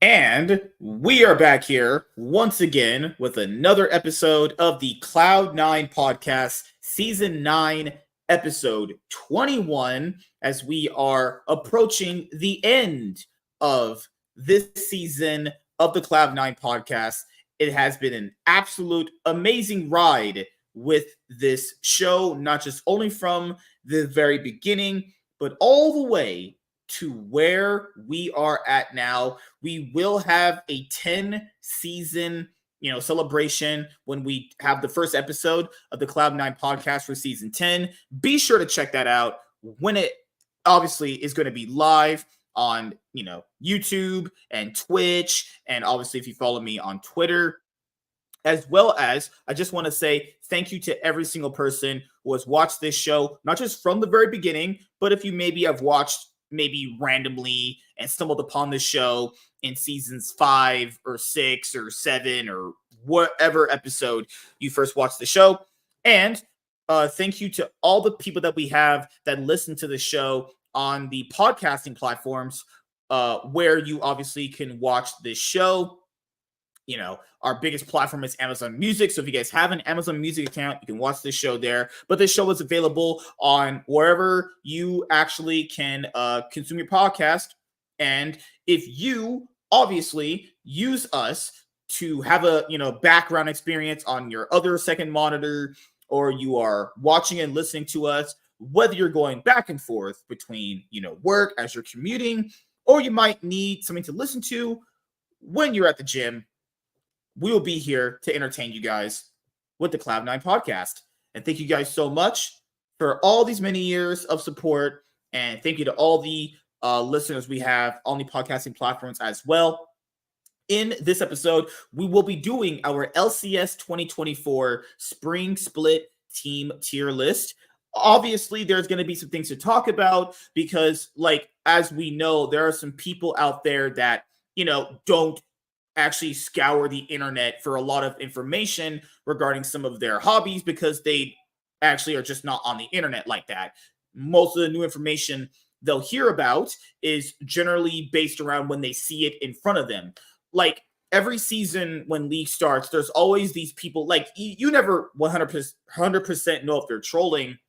And we are back here once again with another episode of the Cloud9 podcast, season 9, episode 21, as we are approaching the end of this season of the Cloud9 podcast. It has been an absolute amazing ride with this show, not just only from the very beginning, but all the way to where we are at now. We will have a 10 season, celebration when we have the first episode of the Cloud9 podcast for season 10. Be sure to check that out when it obviously is going to be live on, YouTube and Twitch. And obviously, if you follow me on Twitter, as well as I just want to say thank you to every single person who has watched this show, not just from the very beginning, but if you maybe have watched maybe randomly and stumbled upon this show in seasons 5 or 6 or 7 or whatever episode you first watched the show. And thank you to all the people that we have that listen to the show on the podcasting platforms where you obviously can watch this show. Our biggest platform is Amazon Music. So if you guys have an Amazon Music account, you can watch this show there. But this show is available on wherever you actually can consume your podcast. And if you obviously use us to have a background experience on your other second monitor, or you are watching and listening to us, whether you're going back and forth between work as you're commuting, or you might need something to listen to when you're at the gym, we will be here to entertain you guys with the Cloud9 podcast. And thank you guys so much for all these many years of support. And thank you to all the listeners we have on the podcasting platforms as well. In this episode, we will be doing our LCS 2024 Spring Split Team Tier List. Obviously, there's going to be some things to talk about because, as we know, there are some people out there that, don't actually scour the internet for a lot of information regarding some of their hobbies because they actually are just not on the internet like that. Most of the new information they'll hear about is generally based around when they see it in front of them. Like every season when League starts, there's always these people, you never 100% know if they're trolling.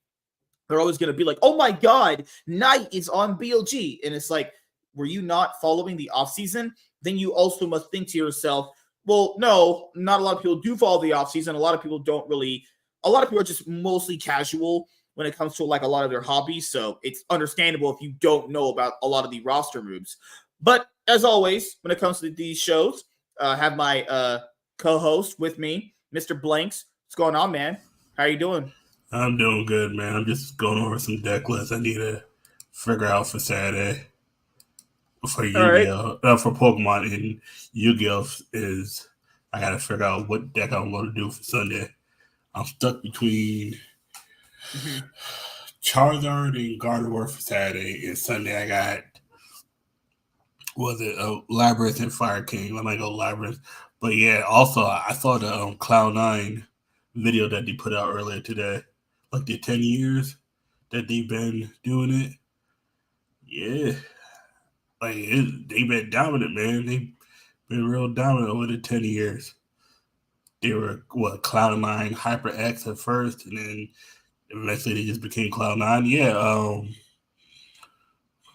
They're always going to be like, oh my God, Knight is on BLG. And it's like, were you not following the offseason? Then you also must think to yourself, well, no, not a lot of people do follow the offseason. A lot of people don't really, a lot of people are just mostly casual when it comes to a lot of their hobbies. So it's understandable if you don't know about a lot of the roster moves. But as always, when it comes to these shows, I have my co-host with me, Mr. Blanks. What's going on, man? How are you doing? I'm doing good, man. I'm just going over some deck lists I need to figure out for Saturday. For Yu-Gi-Oh! For Pokemon and Yu-Gi-Oh! Is I gotta figure out what deck I'm gonna do for Sunday. I'm stuck between Charizard and Gardevoir for Saturday, and Sunday I got Labyrinth and Fire King. I might go Labyrinth, but yeah. Also, I saw the Cloud9 video that they put out earlier today, like the 10 years that they've been doing it. Yeah. They've been dominant, man. They've been real dominant over the 10 years. They were, Cloud9 Hyper X at first, and then eventually they just became Cloud9. Yeah,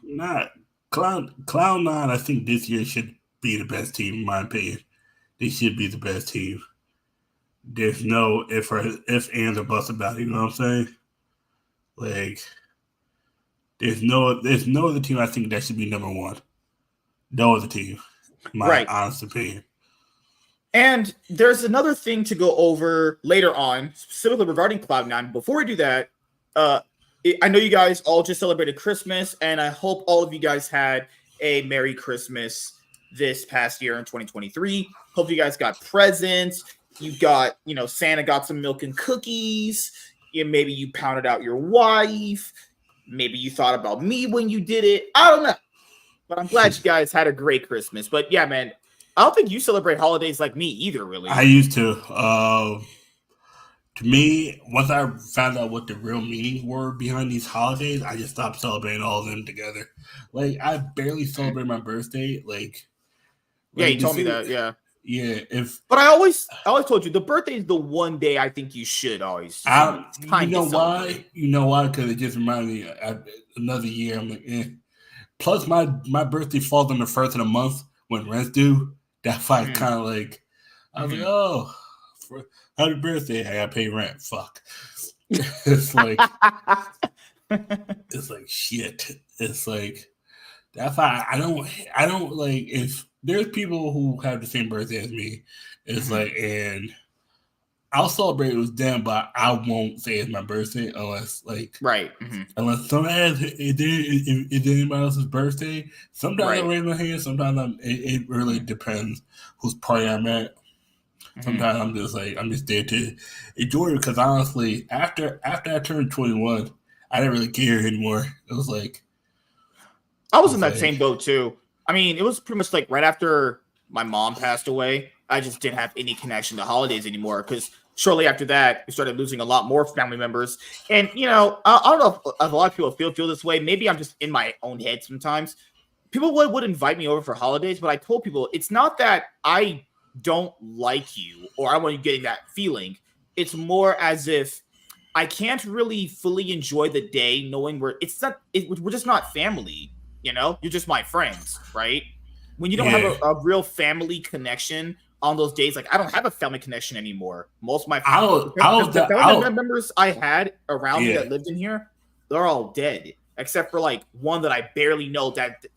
not Cloud9, I think this year should be the best team, in my opinion. They should be the best team. There's no if, ands, or buts about it, you know what I'm saying? There's no other team I think that should be number one. No other team, my honest opinion. And there's another thing to go over later on, specifically regarding Cloud9. Before we do that, I know you guys all just celebrated Christmas, and I hope all of you guys had a Merry Christmas this past year in 2023. Hope you guys got presents. You got, Santa got some milk and cookies. Maybe you pounded out your wife. Maybe you thought about me when you did it. I don't know. But I'm glad you guys had a great Christmas. But yeah, man, I don't think you celebrate holidays like me either, really. I used to. To me, once I found out what the real meanings were behind these holidays, I just stopped celebrating all of them together. I barely celebrate my birthday. Yeah, Like you they told me say, that. Yeah. yeah. If But I always told you the birthday is the one day I think you should always just at I, least you kind of know celebrate. why? You know why? Because it just reminded me. Another year, I'm like, eh. Plus, my birthday falls on the first of the month when rent's due. That's why it's Mm-hmm. kind of like I was like, Mm-hmm. oh, happy birthday! I gotta pay rent. Fuck. It's like shit. It's like that's why I don't like if there's people who have the same birthday as me. It's Mm-hmm. like and I'll celebrate with them, but I won't say it's my birthday Right. Mm-hmm. unless somebody it's anybody else's birthday. Sometimes I Right. raise my hand. Sometimes it really Mm-hmm. depends whose party I'm at. Mm-hmm. Sometimes I'm just there to enjoy it because honestly, after I turned 21, I didn't really care anymore. I It was in was that like same boat too. I mean, it was pretty much like right after my mom passed away, I just didn't have any connection to holidays anymore because shortly after that, we started losing a lot more family members. And, I don't know if a lot of people feel this way. Maybe I'm just in my own head sometimes. People would invite me over for holidays, but I told people it's not that I don't like you or I want you getting that feeling. It's more as if I can't really fully enjoy the day knowing we're just not family, You're just my friends, right? When you don't have yeah. a real family connection on those days, like I don't have a family connection anymore. Most of my the family members I had around me yeah. that lived in here, they're all dead except for like one that I barely know,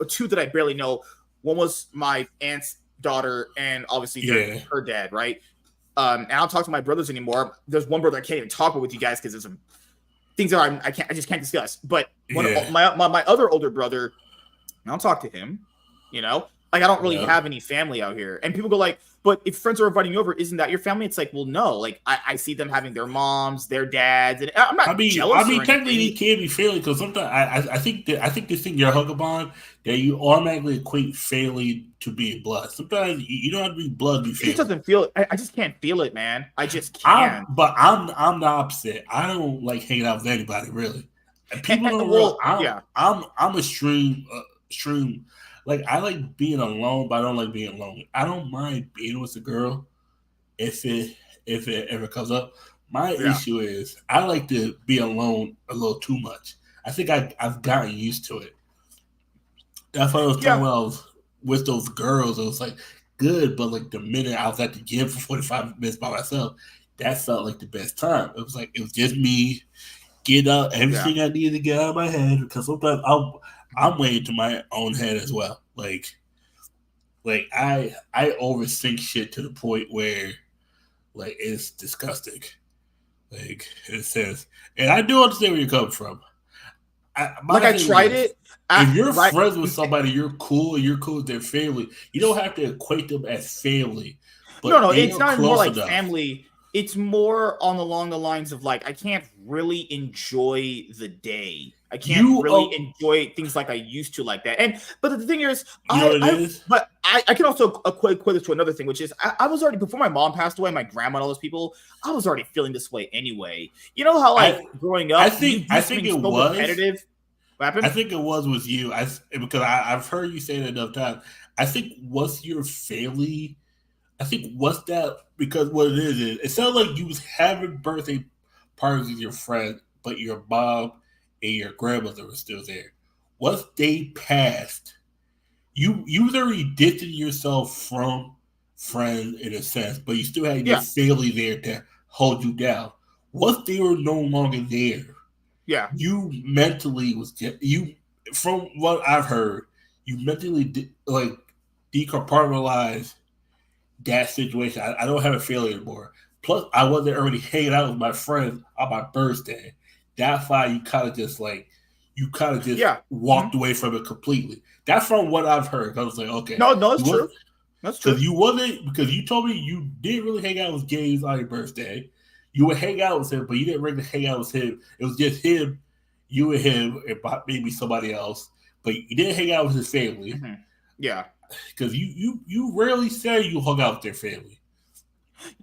two that I barely know. One was my aunt's daughter, and obviously Yeah. her dad, right? And I don't talk to my brothers anymore. There's one brother I can't even talk with you guys because there's some things that I just can't discuss. But one Yeah. my other older brother, I don't talk to him. Like I don't really Yeah. have any family out here. And people go like, but if friends are inviting you over, isn't that your family? It's like, well, no. Like I see them having their moms, their dads, and I'm not I jealous mean, or technically anything. it can be family because sometimes I think this thing you're hung upon that you automatically equate family to being blood. Sometimes you don't have to be blood to be It just family. doesn't feel. I just can't feel it, man. I just can't. I'm the opposite. I don't like hanging out with anybody really. And people don't realize Well, yeah, I'm a stream. Like I like being alone, but I don't like being alone. I don't mind being with a girl if it ever comes up. My yeah, issue is I like to be alone a little too much. I think I've gotten used to it. That's what I was talking yeah. about. I was with those girls. It was like good, but like the minute I was at the gym for 45 minutes by myself, that felt like the best time. It was just me get out Yeah. everything I needed to get out of my head because sometimes I'm way into my own head as well. Like I overthink shit to the point where like it's disgusting. Like it says, and I do understand where you're coming from. Like My I thing is tried this: it. if you're Right. friends with somebody, you're cool, and you're cool with their family. You don't have to equate them as family, No, but no, they it's are not more close like enough. family. It's more along the lines of like I can't really enjoy the day. I can't You really enjoy things like I used to like that. But the thing is, you know what it is? I can also equate this to another thing, which is I was already before my mom passed away, my grandma and all those people, I was already feeling this way anyway. You know how like I growing up, you I do think something it so was. repetitive. What I happened? think it was with you. Because I've heard you say that enough times. I think what's your family. I think what's that because what it is it sounds like you was having birthday parties with your friend, but your mom and your grandmother were still there. Once they passed, you was already distancing yourself from friends in a sense, but you still had your Yeah, family there to hold you down. Once they were no longer there, yeah, you mentally was you from what I've heard, you mentally like decompartmentalized that situation. I don't have a feeling anymore. Plus, I wasn't already hanging out with my friends on my birthday. That's why you kind of just yeah. walked away from it completely. That's from what I've heard. I was like, okay, No, no, it's you was true. That's true. because you told me you didn't really hang out with James on your birthday. You would hang out with him, but you didn't really hang out with him. It was just him, you and him, and maybe somebody else. But you didn't hang out with his family Mhm. Yeah. because you rarely say you hung out with their family.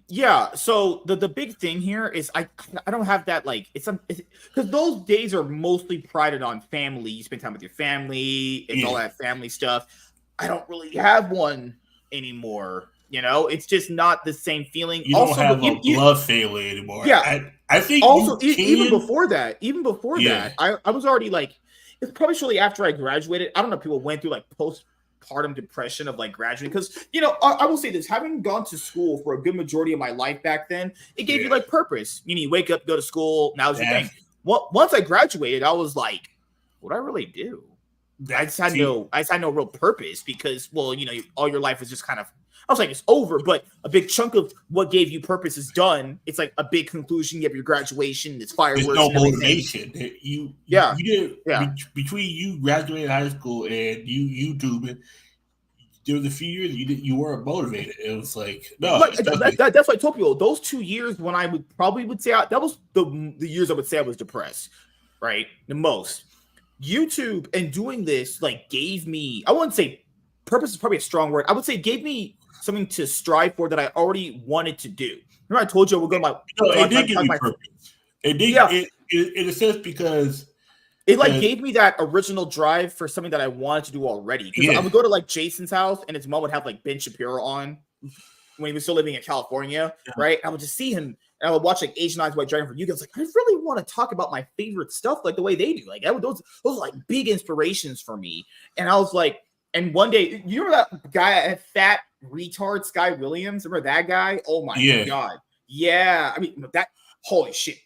Yeah, so the big thing here is I don't have that like it's because those days are mostly prided on family. You spend time with your family, it's all Yeah, that family stuff. I don't really have one anymore. You know, it's just not the same feeling. You don't Also, have a blood family anymore. yeah. I think Also, you can. even before that, I was already like, it's probably shortly after I graduated. I don't know if people went through like postpartum depression of like graduating, because I will say this: having gone to school for a good majority of my life back then, it gave you like purpose. You know, you wake up, go to school. Now's your thing. Once I graduated, I was like, what do I really do? I just had no real purpose, because, well, you know, all your life is just kind of, I was like, it's over, but a big chunk of what gave you purpose is done. It's like a big conclusion. You have your graduation, it's fireworks. There's no motivation. You did between you graduating high school and you YouTube. There was a few years you weren't motivated. It was like, no. That's why I told people those 2 years when I would say that was the years I would say I was depressed, right? The most. YouTube and doing this like gave me, I wouldn't say purpose is probably a strong word. I would say it gave me something to strive for that I already wanted to do. Remember I told you I would go my. It did give me purpose. It did, in a sense, because it like gave me that original drive for something that I wanted to do already. Because I would go to like Jason's house and his mom would have like Ben Shapiro on when he was still living in California, right? I would just see him and I would watch like Asian Eyes White Dragon for you guys. Like, I really want to talk about my favorite stuff like the way they do. Like those are like big inspirations for me. And I was like, and one day, you remember that guy, that fat retard, Sky Williams? Remember that guy? Oh my God. Yeah. I mean, that, holy shit.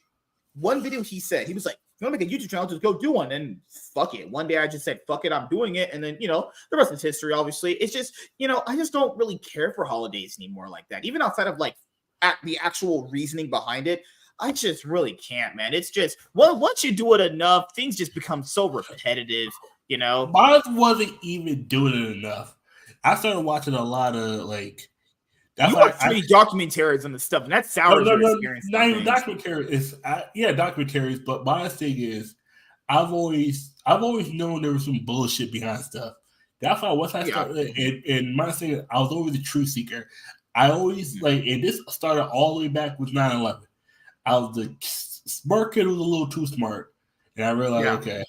One video he said, he was like, you want to make a YouTube channel, just go do one. And fuck it. One day I just said, fuck it, I'm doing it. And then, you know, the rest is history, obviously. It's just, you know, I just don't really care for holidays anymore like that. Even outside of like the actual reasoning behind it, I just really can't, man. It's just, well, once you do it enough, things just become so repetitive. You know, mine wasn't even doing it enough. I started watching a lot of like. You watch too many documentaries and the stuff, and that sours your experience. Not even documentaries. Documentaries. But my thing is, I've always known there was some bullshit behind stuff. That's why once I started, and my thing is, I was always a truth seeker. I always like, and this started all the way back with 9/11. I was the smart kid who was a little too smart, and I realized, okay.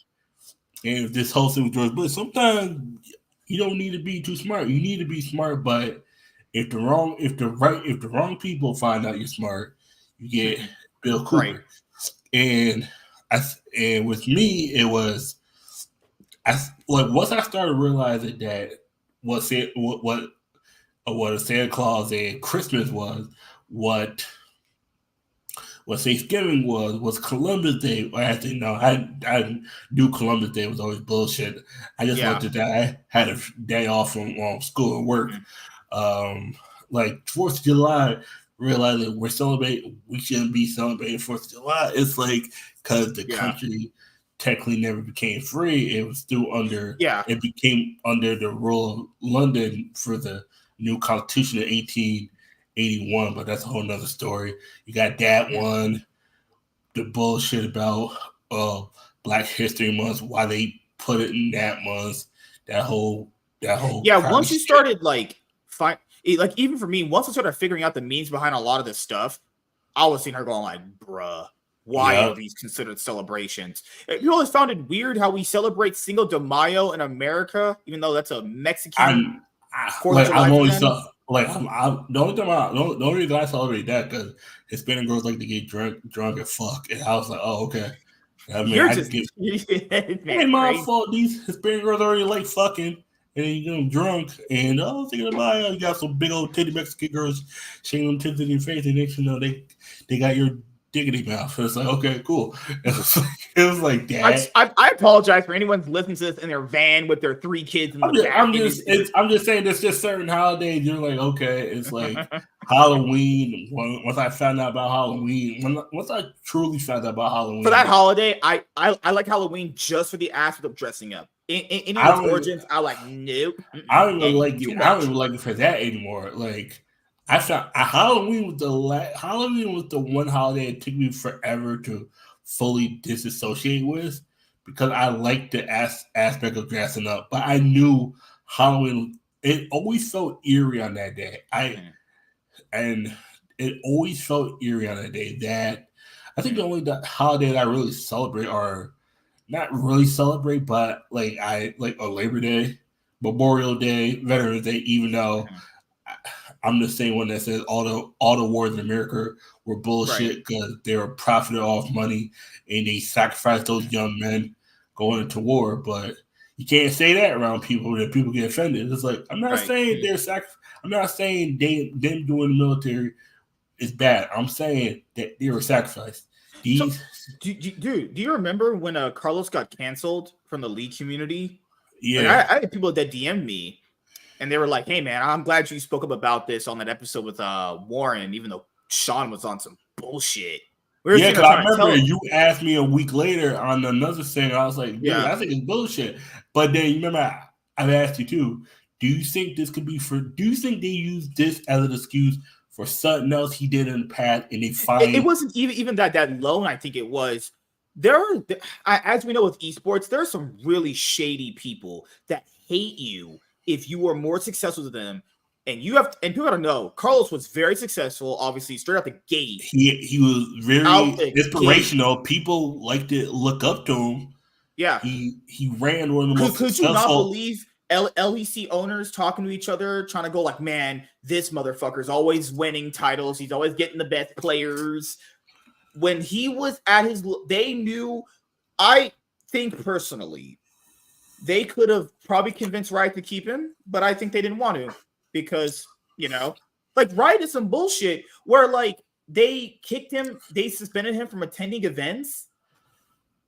And this whole thing with George Bush, sometimes you don't need to be too smart. You need to be smart, but if the wrong people find out you're smart, you get Bill Cooper. Right. And with me, it was once I started realizing that what Santa Claus and Christmas was, what Thanksgiving was Columbus Day. I knew Columbus Day was always bullshit. I just wanted that I had a day off from school and work. Like 4th of July, realizing we shouldn't be celebrating 4th of July. It's like because the country technically never became free. It was still under. It became under the rule of London for the new Constitution of 1881, but that's a whole nother story. You got that one, the bullshit about Black History Month, why they put it in that month, that whole once you started like even for me, once I started figuring out the means behind a lot of this stuff, I was seeing her going like, bruh, why are these considered celebrations? You always found it weird how we celebrate Cinco de Mayo in America, even though that's a Mexican. The only reason I celebrate that because Hispanic girls like to get drunk and fuck, and I was like, oh, okay. I mean, ain't my fault. These Hispanic girls already like fucking, and you get them drunk, and thinking about you got some big old titty Mexican girls shaking them tits in your face, and next you know they got your diggity mouth. So it's like, okay, cool. It was like that. I apologize for anyone listening to this in their van with their 3 kids in the back. I'm just saying there's just certain holidays you're like, okay, it's like Halloween. Once I found out about Halloween, once I truly found out about Halloween. For that holiday, I like Halloween just for the aspect of dressing up. In its origins, I like nope. I don't even like it for that anymore. Like I found Halloween was the one holiday it took me forever to fully disassociate with because I liked the aspect of dressing up, but I knew Halloween. It always felt eerie on that day. It always felt eerie on that day. That I think the only holiday that I really celebrate are not really celebrate, but like a Labor Day, Memorial Day, Veterans Day. Even though I'm the same one that says all the wars in America were bullshit because they were profiting off money and they sacrificed those young men going into war. But you can't say that around people that people get offended. It's like I'm not saying I'm not saying them doing the military is bad. I'm saying that they were sacrificed. Dude, do you remember when Carlos got canceled from the League community? Yeah, like, I had people that DM'd me, and they were like, "Hey, man, I'm glad you spoke up about this on that episode with Warren, even though Sean was on some bullshit." Yeah, because I remember you asked me a week later on another thing. I was like, "Dude, I think it's bullshit." But then you remember I've asked you too. Do you think this could be do you think they use this as an excuse for something else he did in the past, and they find it wasn't even that loan? I think it was. As we know with esports, there are some really shady people that hate you if you are more successful than them, and people gotta know Carlos was very successful. Obviously, straight out the gate, he was very inspirational. People liked to look up to him. Yeah, he ran one of the most. Could you not believe LEC owners talking to each other, trying to go like, man, this motherfucker's always winning titles. He's always getting the best players. When he was at they knew, I think personally, they could have probably convinced Riot to keep him, but I think they didn't want to because, like Riot is some bullshit where like they kicked him, they suspended him from attending events.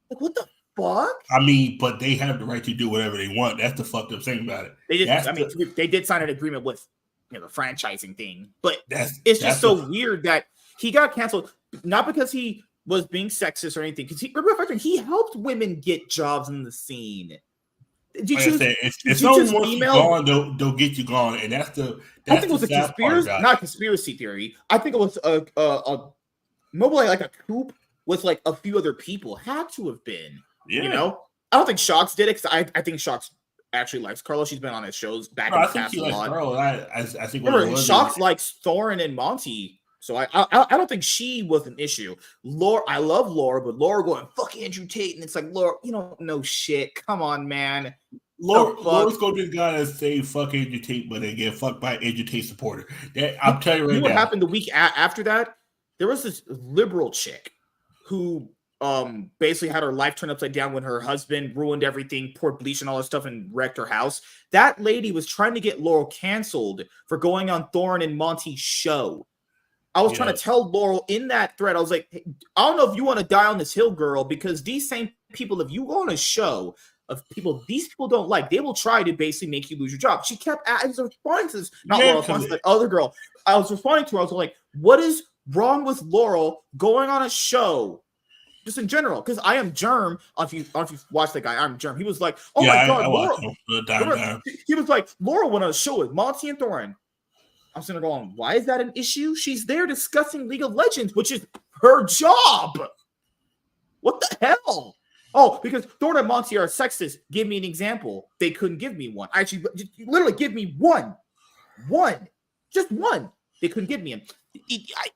Like, what the fuck? I mean, but they have the right to do whatever they want. That's the fucked up thing about it. They did sign an agreement with the franchising thing, but it's just so weird that he got canceled, not because he was being sexist or anything, because he helped women get jobs in the scene. If someone wants you gone, they'll get you gone, and that's I think it was a conspiracy theory. I think it was a mobile like a coup with like a few other people. Had to have been. Yeah. I don't think Shox did it because I think Shox actually likes Carlos. She's been on his shows back in the past a lot. I think Shox likes Thorin and Monty. So I don't think she was an issue. Laura, I love Laura, but Laura going, fuck Andrew Tate. And it's like, Laura, you don't know shit. Come on, man. Laura's going to be the guy that say fuck Andrew Tate, but they get fucked by Andrew Tate supporter. I'm telling you right now. What happened the week after that? There was this liberal chick who basically had her life turned upside down when her husband ruined everything, poured bleach and all that stuff and wrecked her house. That lady was trying to get Laurel canceled for going on Thorin and Monty's show. I was trying to tell Laurel in that thread, I was like, hey, I don't know if you want to die on this hill, girl, because these same people, if you go on a show of people these people don't like, they will try to basically make you lose your job. She kept responding to this, Laurel, responding to the other girl. I was responding to her. I was like, what is wrong with Laurel going on a show? Just in general, because I am Germ. If you watch the guy, I'm Germ. He was like, "Oh my god, Laurel!" He was like, "Laurel went on a show with Monty and Thorin." I'm sitting there going, "Why is that an issue? She's there discussing League of Legends, which is her job. What the hell?" Oh, because Thorin and Monty are sexist. Give me an example. They couldn't give me one. Actually, literally, give me one, just one. They couldn't give me him.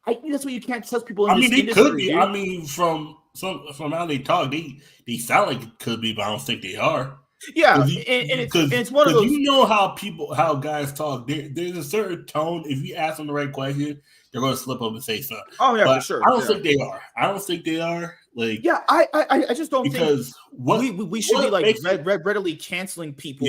That's why you can't trust people in this industry. Could be. Dude. I mean, from how they talk, they sound like it could be, but I don't think they are. Yeah, it's one of those. You know how guys talk. There's a certain tone. If you ask them the right question, they're going to slip up and say something. Oh yeah, for sure. I don't think they are. I don't think they are. Like, yeah, I just don't because think we should be like readily canceling people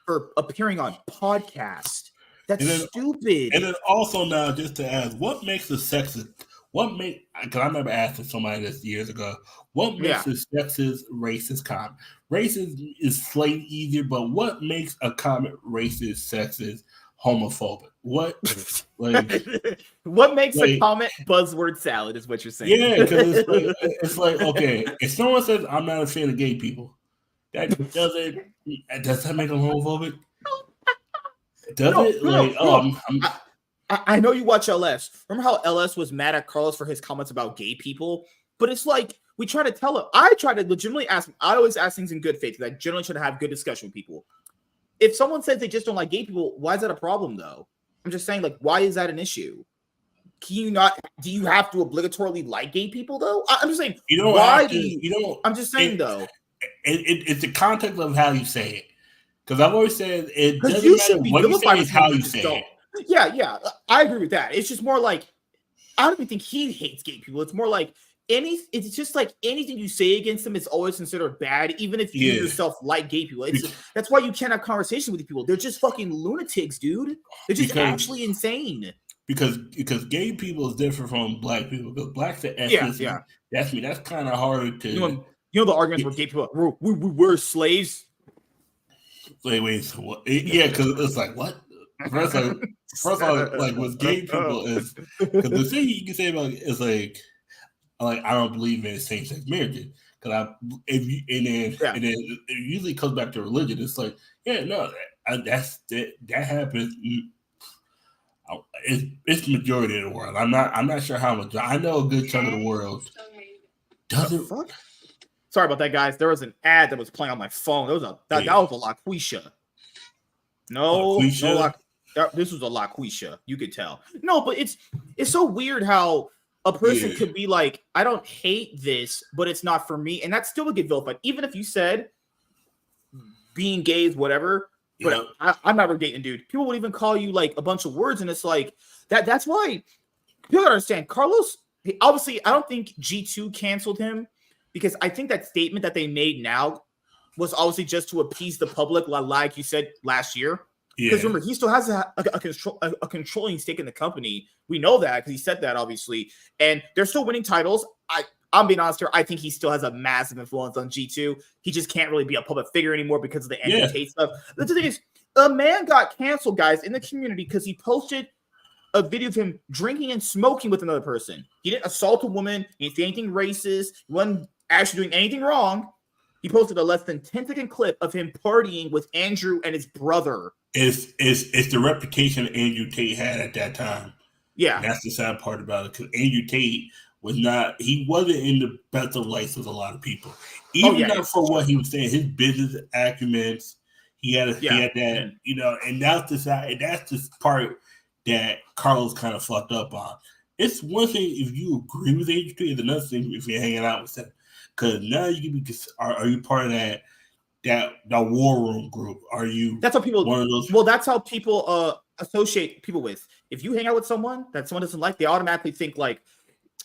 for appearing on podcasts. That's stupid. And then also now, just to ask, what makes a sexist? Because I remember asking somebody this years ago, what makes a sexist, racist comment? Racist is slightly easier, but what makes a comment racist, sexist, homophobic? What makes a comment buzzword salad is what you're saying. Yeah, because it's like, okay, if someone says I'm not a fan of gay people, does that make them homophobic? I know you watch LS. Remember how LS was mad at Carlos for his comments about gay people? But it's like we try to tell him. I try to legitimately ask him. I always ask things in good faith because I generally try to have good discussion with people. If someone says they just don't like gay people, why is that a problem though? I'm just saying, like, why is that an issue? Can you not? Do you have to obligatorily like gay people though? I'm just saying. You don't. Why have to, you don't. I'm just saying though. It's the context of how you say it. Because I've always said it doesn't matter what you say, it's how you say it. Yeah, I agree with that. It's just more like I don't even think he hates gay people. It's more like it's just like anything you say against them is always considered bad, even if you yourself like gay people. That's why you can't have conversation with these people. They're just fucking lunatics, dude. They're just actually insane. Because gay people is different from black people. Because blacks are ethnic. Yeah. That's kind of hard to. You know the arguments where gay people we're slaves. Wait. What? Yeah, because it's like what? First of all, like with gay people is because the thing you can say about it is like I don't believe in same-sex marriage because and then it usually comes back to religion. It's like that happens. It's majority of the world. I'm not sure how much. I know a good chunk of the world doesn't. Fuck? Sorry about that, guys. There was an ad that was playing on my phone. That was a Laquisha. This was a Laquisha. You could tell. No, but it's so weird how a person could be like, I don't hate this, but it's not for me, and that still would get vilified. Even if you said being gay is whatever. But I'm not dating, dude. People would even call you like a bunch of words, and it's like that. That's why people gotta understand. Carlos, obviously, I don't think G2 canceled him because I think that statement that they made now was obviously just to appease the public, like you said last year. Because remember, he still has a controlling stake in the company. We know that because he said that, obviously, and they're still winning titles. I'm being honest here. I think he still has a massive influence on G2. He just can't really be a public figure anymore because of the NDK stuff. The thing is, a man got canceled, guys, in the community because he posted a video of him drinking and smoking with another person. He didn't assault a woman. He didn't say anything racist. He wasn't actually doing anything wrong. He posted a less than 10-second clip of him partying with Andrew and his brother. It's the reputation Andrew Tate had at that time. Yeah. And that's the sad part about it because Andrew Tate he wasn't in the best of lights with a lot of people. Even not for what he was saying, his business acumen, he had that, and that's the part that Carlos kind of fucked up on. It's one thing if you agree with Andrew Tate, it's another thing if you're hanging out with him. Because now you can be, are you part of that war room group? Are you? That's how people. One of those. Well, that's how people associate people with. If you hang out with someone that someone doesn't like, they automatically think like,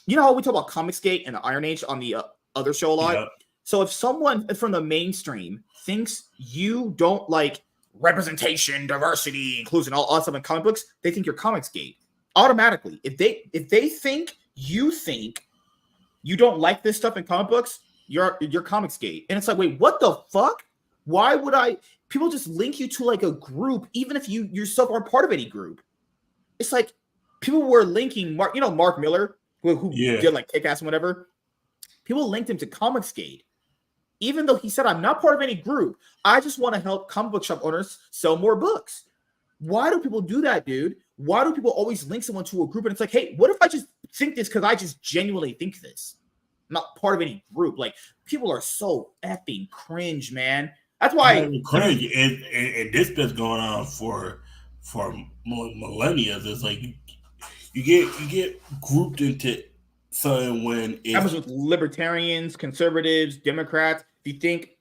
you know how we talk about Comicsgate and the Iron Age on the other show a lot. Yeah. So if someone from the mainstream thinks you don't like representation, diversity, inclusion, all stuff in comic books, they think you're Comicsgate automatically. If they think you don't like this stuff in comic books, you're Comicsgate. And it's like, wait, what the fuck? Why would people just link you to like a group, even if you yourself aren't part of any group? It's like people were linking Mark Miller, who did like Kick-Ass and whatever. People linked him to Comicsgate, even though he said, I'm not part of any group. I just want to help comic book shop owners sell more books. Why do people do that, dude? Why do people always link someone to a group? And it's like, hey, what if I just think this because I just genuinely think this? I'm not part of any group. Like, people are so effing cringe, man. That's why cringe. And this been going on for millennia. It's like you get grouped into something when it happens with libertarians, conservatives, Democrats. If you think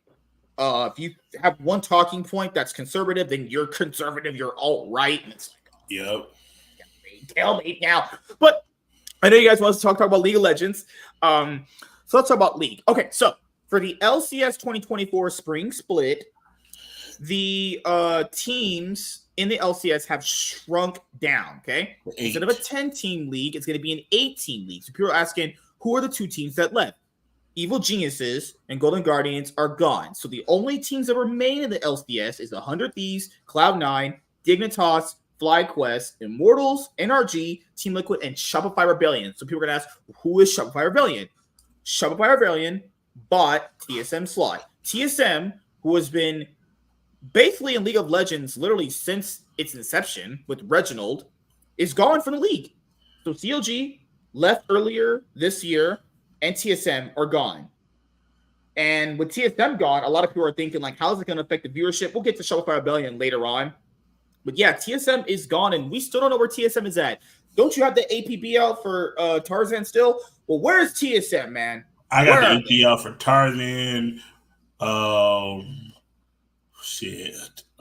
if you have one talking point that's conservative, then you're conservative, you're alt-right. And it's like, tell me now. But I know you guys want us to talk about League of Legends. So let's talk about League. Okay, so for the LCS 2024 spring split, the teams in the LCS have shrunk down, okay? Instead of a 10-team league, it's going to be an 8-team league. So people are asking, who are the 2 teams that left? Evil Geniuses and Golden Guardians are gone. So the only teams that remain in the LCS is 100 Thieves, Cloud9, Dignitas, FlyQuest, Immortals, NRG, Team Liquid, and Shopify Rebellion. So people are going to ask, who is Shopify Rebellion? Shopify Rebellion bought TSM Slot. TSM, who has been basically in League of Legends literally since its inception with Reginald, is gone from the league. So CLG left earlier this year, and TSM are gone. And with TSM gone, a lot of people are thinking, like, how is it going to affect the viewership? We'll get to Shopify Rebellion later on. But yeah, TSM is gone, and we still don't know where TSM is at. Don't you have the APB out for Tarzan still? Well, where's TSM, man? I got the APB out for Tarzan.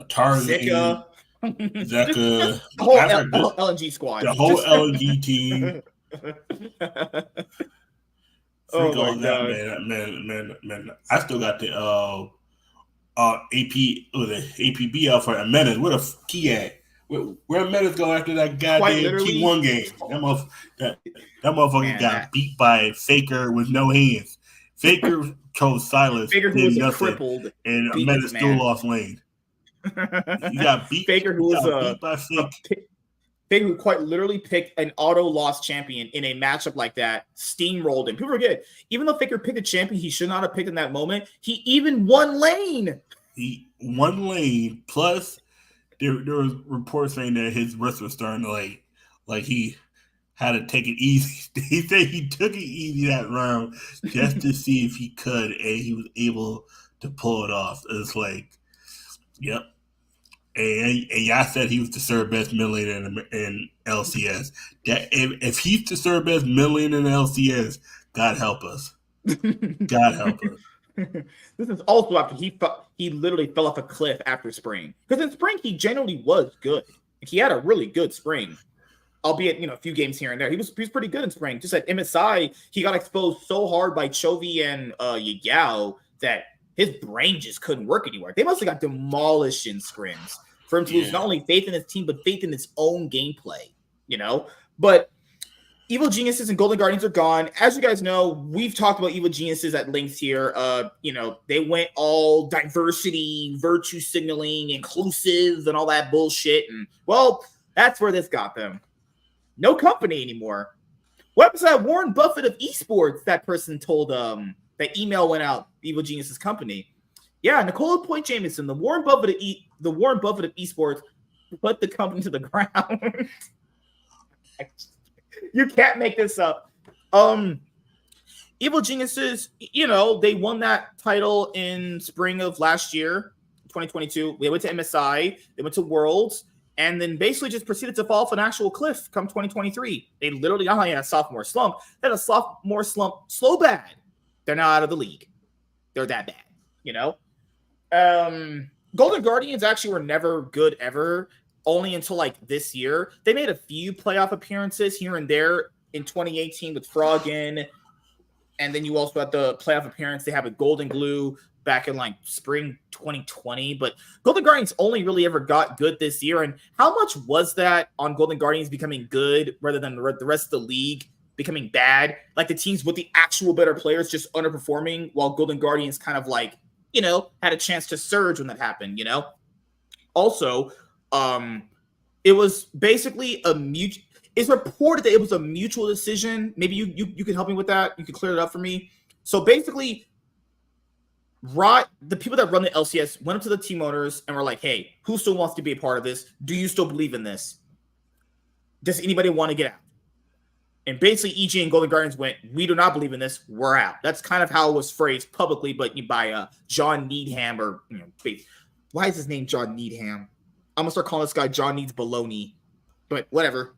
Tarzan. Zika. Zeka, The whole this, LNG squad. the whole LNG team. Oh Freak my all that, god. man. I still got the AP or the APB out for Menace. Where the key at? Where Menace go after that Quite goddamn literally, T1 game? That motherfucker man, got beat by Faker with no hands. Faker chose Silas, Faker, who did was a nothing, crippled, and beat this Menace still man. lost lane. You got beat. Faker, who You was got beat by Faker. Faker, who quite literally picked an auto-loss champion in a matchup like that, steamrolled him. People forget, even though Faker picked a champion he should not have picked in that moment, he even won lane. He won lane. Plus, there was reports saying that his wrist was starting to like he had to take it easy. He said he took it easy that round just to see if he could, and he was able to pull it off. It's like, yep. And y'all said he was the third best mid laner in LCS. That if he's the third best mid laner in LCS, God help us. God help us. This is also after he literally fell off a cliff after spring. Because in spring he generally was good. He had a really good spring, albeit a few games here and there. He was pretty good in spring. Just at MSI, he got exposed so hard by Chovy and Yagao that his brain just couldn't work anymore. They must have got demolished in scrims for him to lose not only faith in his team, but faith in his own gameplay, But Evil Geniuses and Golden Guardians are gone. As you guys know, we've talked about Evil Geniuses at length here. They went all diversity, virtue signaling, inclusive, and all that bullshit. And, well, that's where this got them. No company anymore. What was that Warren Buffett of esports? That person told that email went out, Evil Geniuses company. Yeah, Nicola Point Jameson, the Warren Buffett of esports, put the company to the ground. You can't make this up. Evil Geniuses, they won that title in spring of last year, 2022. They went to MSI, they went to Worlds, and then basically just proceeded to fall off an actual cliff come 2023. They literally not only had a sophomore slump, they had a sophomore slump so bad, they're now out of the league. They're that bad, Golden Guardians actually were never good ever, only until this year. They made a few playoff appearances here and there in 2018 with Froggen, and then you also had the playoff appearance they have with Golden Glue back in spring 2020. But Golden Guardians only really ever got good this year. And how much was that on Golden Guardians becoming good rather than the rest of the league becoming bad? Like the teams with the actual better players just underperforming, while Golden Guardians kind of had a chance to surge when that happened, Also, it was basically it's reported that it was a mutual decision. Maybe you can help me with that. You can clear it up for me. So basically, the people that run the LCS went up to the team owners and were like, hey, who still wants to be a part of this? Do you still believe in this? Does anybody want to get out? And basically, EG and Golden Guardians went, we do not believe in this. We're out. That's kind of how it was phrased publicly, but by John Needham, or why is his name John Needham? I'm gonna start calling this guy John Needs Baloney, but whatever.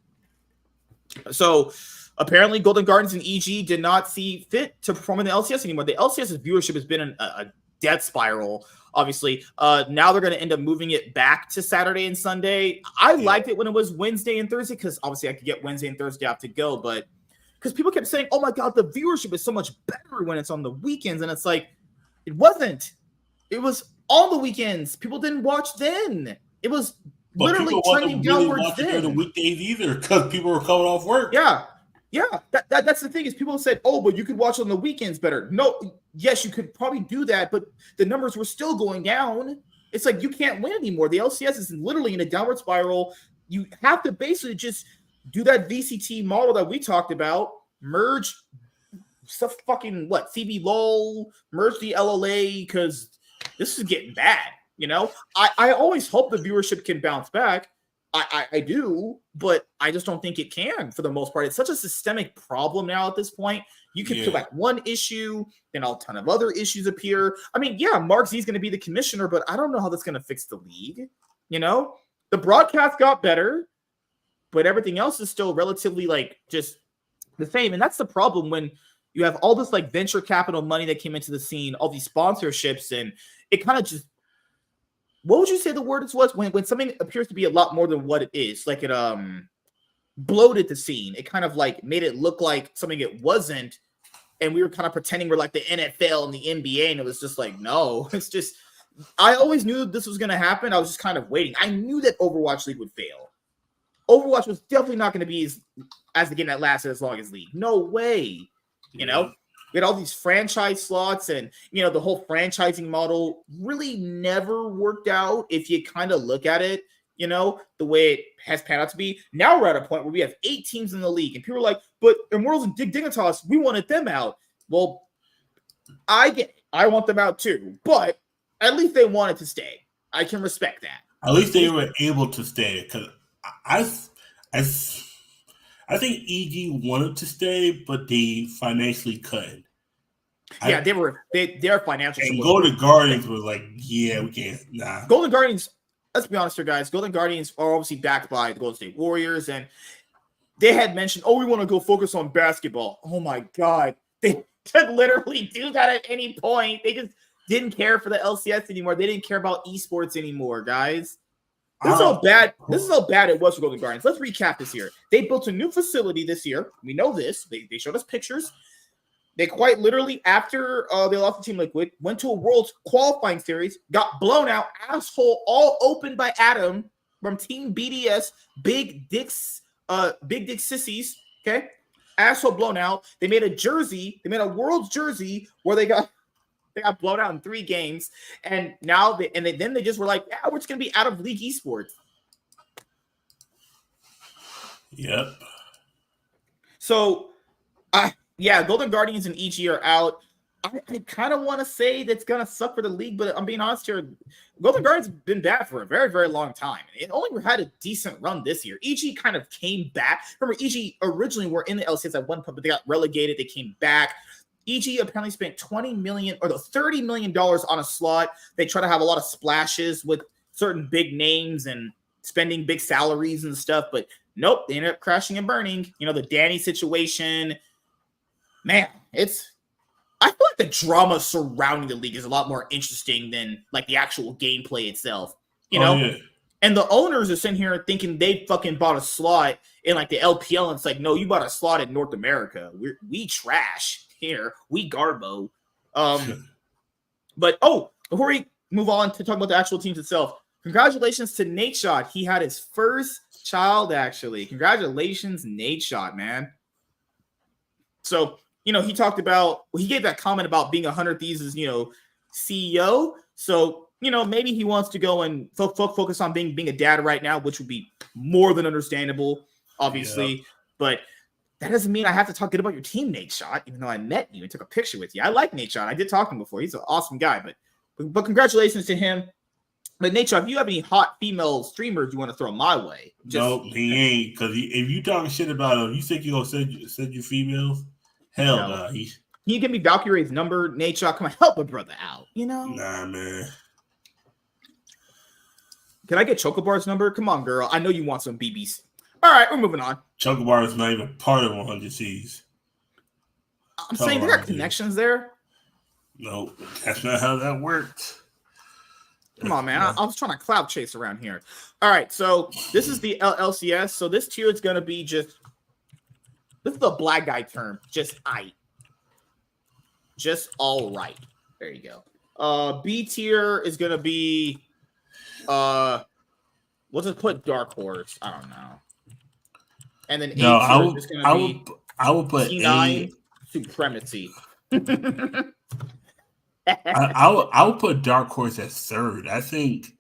So apparently, Golden Guardians and EG did not see fit to perform in the LCS anymore. The LCS's viewership has been a death spiral. Obviously, now they're going to end up moving it back to Saturday and Sunday. I liked it when it was Wednesday and Thursday because obviously I could get Wednesday and Thursday off to go, but because people kept saying, oh my God, the viewership is so much better when it's on the weekends. And it's like, it wasn't. It was on the weekends. People didn't watch then. It was literally trending downwards then. During the weekdays either because people were coming off work. Yeah. That's the thing is people said, oh, but you could watch on the weekends better. No, yes, you could probably do that, but the numbers were still going down. It's like you can't win anymore. The LCS is literally in a downward spiral. You have to basically just do that VCT model that we talked about, merge stuff CB LOL, merge the LLA, because this is getting bad. I always hope the viewership can bounce back. I do, but I just don't think it can for the most part. It's such a systemic problem now at this point. You can peel back one issue, then a ton of other issues appear. I mean, Mark Z is going to be the commissioner, but I don't know how that's going to fix the league. The broadcast got better, but everything else is still relatively just the same. And that's the problem when you have all this venture capital money that came into the scene, all these sponsorships, and it kind of just what would you say the word was when something appears to be a lot more than what it is? Like it bloated the scene. It kind of like made it look like something it wasn't, and we were kind of pretending we're like the NFL and the NBA, and it was just like, no, it's just. I always knew this was going to happen. I was just kind of waiting. I knew that Overwatch League would fail. Overwatch was definitely not going to be as the game that lasted as long as League. No way. You know, we had all these franchise slots, and the whole franchising model really never worked out if you kind of look at it, the way it has panned out to be. Now we're at a point where we have 8 teams in the league, and people are like, but Immortals and Dignitas, we wanted them out. Well, I get it. I want them out too, but at least they wanted to stay. I can respect that. At least they were able to stay, because I think EG wanted to stay, but they financially couldn't. Yeah, their financial. And Golden Guardians was like, yeah, we can't. Nah. Golden Guardians. Let's be honest here, guys. Golden Guardians are obviously backed by the Golden State Warriors, and they had mentioned, "Oh, we want to go focus on basketball." Oh my God, they could literally do that at any point. They just didn't care for the LCS anymore. They didn't care about esports anymore, guys. This is how bad it was for Golden Guardians. Let's recap this here. They built a new facility this year. We know this. They showed us pictures. They quite literally, after they lost to Team Liquid, went to a Worlds qualifying series, got blown out, asshole, all opened by Adam from Team BDS, Big Dick Sissies, okay? Asshole blown out. They made a jersey. They made a Worlds jersey where they got blown out in 3 games, and now then they just were like, yeah, we're just gonna be out of League esports. Yep. So, Golden Guardians and EG are out. I kind of want to say that's gonna suck for the league, but I'm being honest here. Golden Guardians have been bad for a very, very long time. It only had a decent run this year. EG kind of came back. Remember, EG originally were in the LCS at one point, but they got relegated. They came back. EG apparently spent $20 million or $30 million on a slot. They try to have a lot of splashes with certain big names and spending big salaries and stuff, but nope, they ended up crashing and burning. The Danny situation, man, I feel like the drama surrounding the league is a lot more interesting than like the actual gameplay itself, Yeah. And the owners are sitting here thinking they fucking bought a slot in like the LPL, and it's like, no, you bought a slot in North America. We trash here. We garbo. But before we move on to talk about the actual teams itself, congratulations to Nadeshot. He had his first child, actually. Congratulations, Nadeshot, man. So, he talked about, he gave that comment about being 100 Thieves' CEO. So, maybe he wants to go and focus on being a dad right now, which would be more than understandable, obviously. Yeah. But that doesn't mean I have to talk good about your team, Nadeshot, even though I met you and took a picture with you. I like Nadeshot. I did talk to him before. He's an awesome guy. But congratulations to him. But Nadeshot, if you have any hot female streamers you want to throw my way. No, he ain't. Because if you talking shit about him, you think you're going to send you females? Hell no. Can you give me Valkyrie's number, Nadeshot? Come on, help a brother out, Nah, man. Can I get Chocobar's number? Come on, girl. I know you want some BBs. All right, we're moving on. Chocobar is not even part of 100 C's. I'm saying they got connections there. No, that's not how that works. Come on, man. I was trying to cloud chase around here. All right, so this is the LCS. So this tier is going to be this is the black guy term, just aight. Just all right. There you go. B tier is going to be, we'll just put Dark Horse. I don't know. And then I would put C9 Supremacy. I would put Dark Horse at 3rd. I think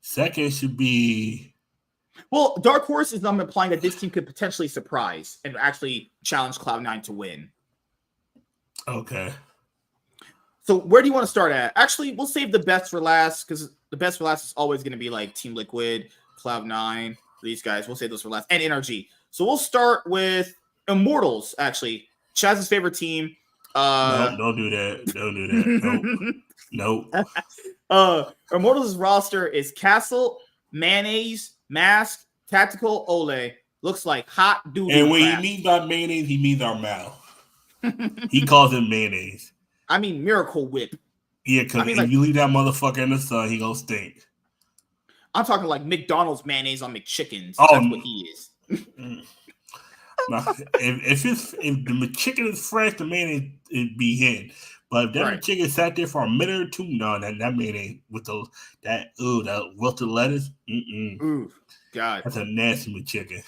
2nd should be. Well, Dark Horse is I'm implying that this team could potentially surprise and actually challenge Cloud9 to win. Okay. So where do you want to start at? Actually, we'll save the best for last because the best for last is always going to be like Team Liquid, Cloud9, these guys. We'll save those for last, and NRG. So we'll start with Immortals, actually. Chaz's favorite team. No, don't do that. Don't do that. Nope. Immortals' roster is Castle, Mayonnaise, Mask, Tactical, Ole. Looks like hot doodle. And when he means our mayonnaise, he means our mouth. He calls it mayonnaise. I mean Miracle Whip. Yeah, because if you leave that motherfucker in the sun, he gonna stink. I'm talking like McDonald's mayonnaise on McChickens. Oh, That's what he is. Now, if the McChicken is fresh, the mayonnaise it'd be hit. But if that McChicken sat there for a minute or two, no, that mayonnaise with that wilted lettuce, Ooh, God, that's a nasty McChicken.